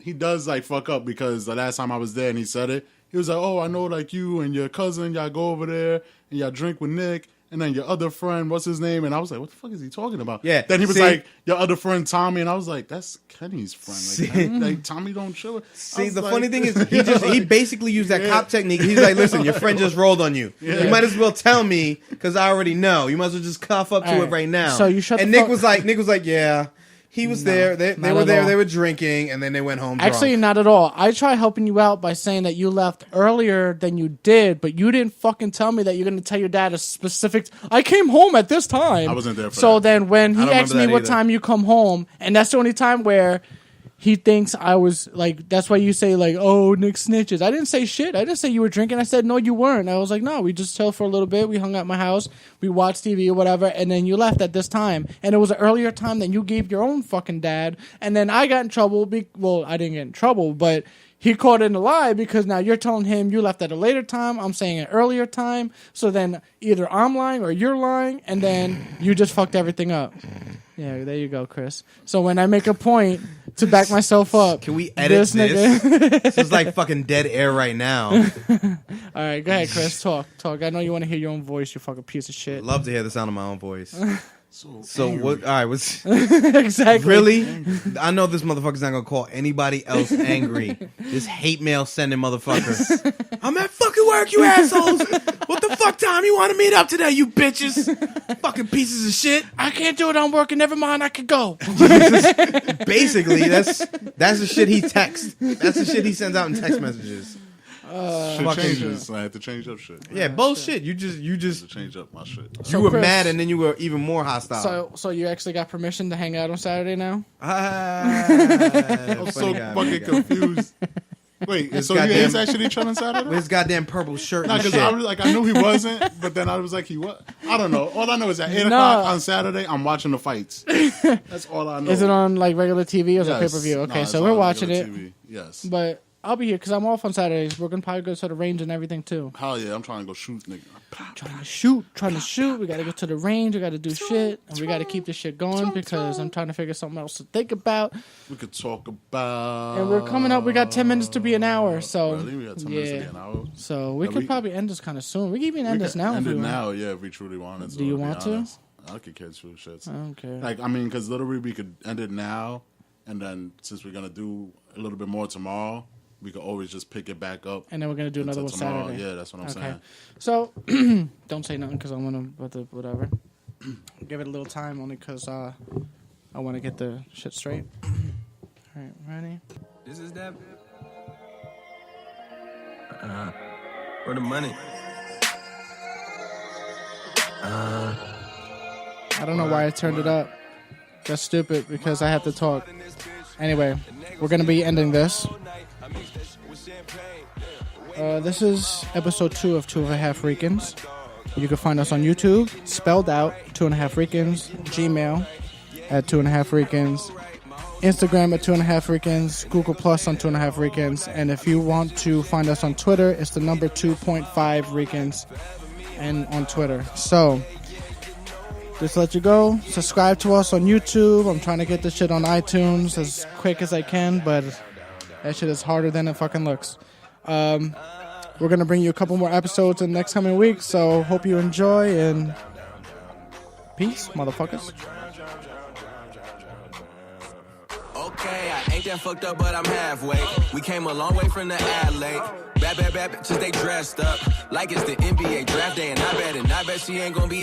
he does like fuck up because the last time I was there and he said it, he was like, "Oh, I know like you and your cousin, y'all go over there and y'all drink with Nick." And then your other friend, what's his name? And I was like, what the fuck is he talking about? Yeah, Then he was see- like, your other friend Tommy, and I was like, that's Kenny's friend. See- Like, like Tommy don't chill. I See, was the like- funny thing is, he basically used that cop technique. He's like, listen, your friend just rolled on you. Yeah. You might as well tell me because I already know. You might as well just cough up to All it right. right now. So you shut and the Nick fuck- was like, yeah. He was there. They not were at there. all. They were drinking, and then they went home drunk. Actually, not at all. I tried helping you out by saying that you left earlier than you did, but you didn't fucking tell me that you're going to tell your dad a specific. I came home at this time. I wasn't there for So that. then when he I don't asked me remember what that time you come home, and that's the only time where he thinks I was like, that's why you say like, oh, Nick snitches. I didn't say shit. I didn't say you were drinking. I said, no, you weren't. I was like, no, we just chilled for a little bit. We hung out at my house. We watched TV or whatever. And then you left at this time. And it was an earlier time than you gave your own fucking dad. And then I got in trouble. Well, I didn't get in trouble, but he caught in a lie because now you're telling him you left at a later time. I'm saying an earlier time. So then either I'm lying or you're lying. And then you just fucked everything up. Yeah, there you go, Chris. So when I make a point to back myself up, can we edit this? This is like fucking dead air right now. All right, go ahead, Chris. Talk. I know you want to hear your own voice, you fucking piece of shit. Love to hear the sound of my own voice. So what? All right, what's exactly? Really? I know this motherfucker's not gonna call anybody else angry. This hate mail sending motherfucker. I'm at fucking work, you assholes. What the fuck time you want to meet up today, you bitches? Fucking pieces of shit. I can't do it. I'm working. Never mind. I could go. Basically, that's the shit he texts. That's the shit he sends out in text messages. Shit changes. I had to change up shit. Yeah, bullshit. You just To change up my shit. you were Chris, mad and then you were even more hostile. So you actually got permission to hang out on Saturday now? I'm so fucking confused. Wait, so you is actually trying Saturday? With his goddamn purple shirt and Because shit. I was like, I knew he wasn't, but then I was like, he was. I don't know. All I know is at 8 o'clock on Saturday, I'm watching the fights. That's all I know. Is it on like regular TV or is it Yes. pay-per-view? Okay, No, so it's we're on watching regular it. TV. Yes. But I'll be here because I'm off on Saturdays. We're going to probably go to the range and everything too. Hell yeah, I'm trying to go shoot, nigga. Trying to shoot. We got to go to the range. We got to do shit. And we got to keep this shit going because I'm trying to figure something else to think about. We could talk about. And we're coming up. We got 10 minutes to be an hour. So, Really? We got 10 minutes to be an hour? So we Yeah, could we- probably end this kind of soon. We can even end this now. End if it we want. now, yeah, if we truly wanted to. Do you be want to? honest. I could catch two shits. I don't care. Like, I mean, because literally we could end it now, and then since we're going to do a little bit more tomorrow, we could always just pick it back up. And then we're going to do another one until tomorrow. Saturday. Yeah, that's what I'm saying. So, don't say nothing because I want to, whatever. Give it a little time only because I want to get the shit straight. All right, ready? This is that. Where the money? I don't know why I turned it up. That's stupid because I have to talk. Anyway, we're going to be ending this. This is episode 2 of 2.5 Ricans. You can find us on YouTube, spelled out, 2.5 Ricans, Gmail at 2.5 Ricans, Instagram at 2.5 Ricans, Google Plus on 2.5 Ricans, and if you want to find us on Twitter, it's the number 2.5 Ricans and on Twitter. So, just to let you go, subscribe to us on YouTube. I'm trying to get this shit on iTunes as quick as I can, but that shit is harder than it fucking looks. We're going to bring you a couple more episodes in the next coming weeks, so hope you enjoy, and peace, motherfuckers. Okay, I ain't that fucked up, but I'm halfway. We came a long way from the alley. Bad bitches, they dressed up like it's the NBA draft day, and I bet she ain't gonna be